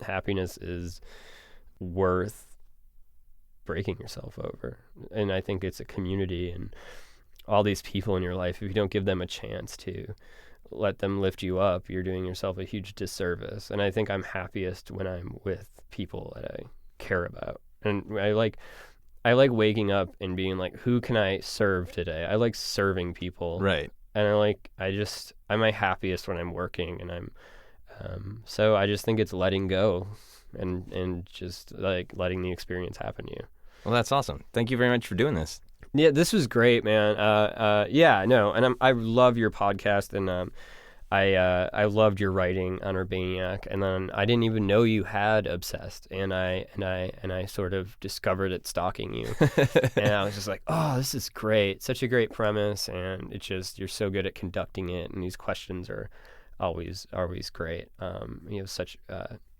happiness is worth breaking yourself over. And I think it's a community, and all these people in your life, if you don't give them a chance to let them lift you up, you're doing yourself a huge disservice. And I think I'm happiest when I'm with people that I care about. And I like waking up and being like, who can I serve today? I like serving people. Right. And I'm my happiest when I'm working, and so I just think it's letting go and just like letting the experience happen to you. Well, that's awesome. Thank you very much for doing this. Yeah, this was great, man. And I love your podcast, and I loved your writing on Urbaniac, and then I didn't even know you had Obsessed, and I sort of discovered it stalking you, and I was just like, oh, this is great, such a great premise, and it's just you're so good at conducting it, and these questions are always great. You have such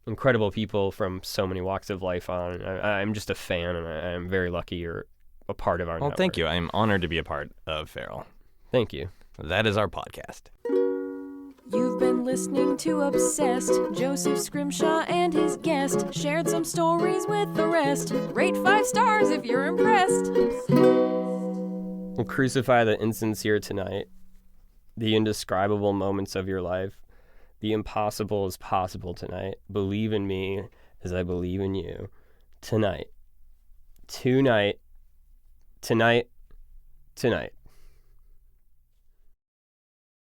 incredible people from so many walks of life on. I'm just a fan, and I'm very lucky you're a part of our network. Thank you. I'm honored to be a part of Feral. Thank you. That is our podcast. You've been listening to Obsessed. Joseph Scrimshaw and his guest shared some stories with the rest. Rate 5 stars if you're impressed. We'll crucify the insincere tonight, the indescribable moments of your life. The impossible is possible tonight. Believe in me as I believe in you. Tonight. Tonight.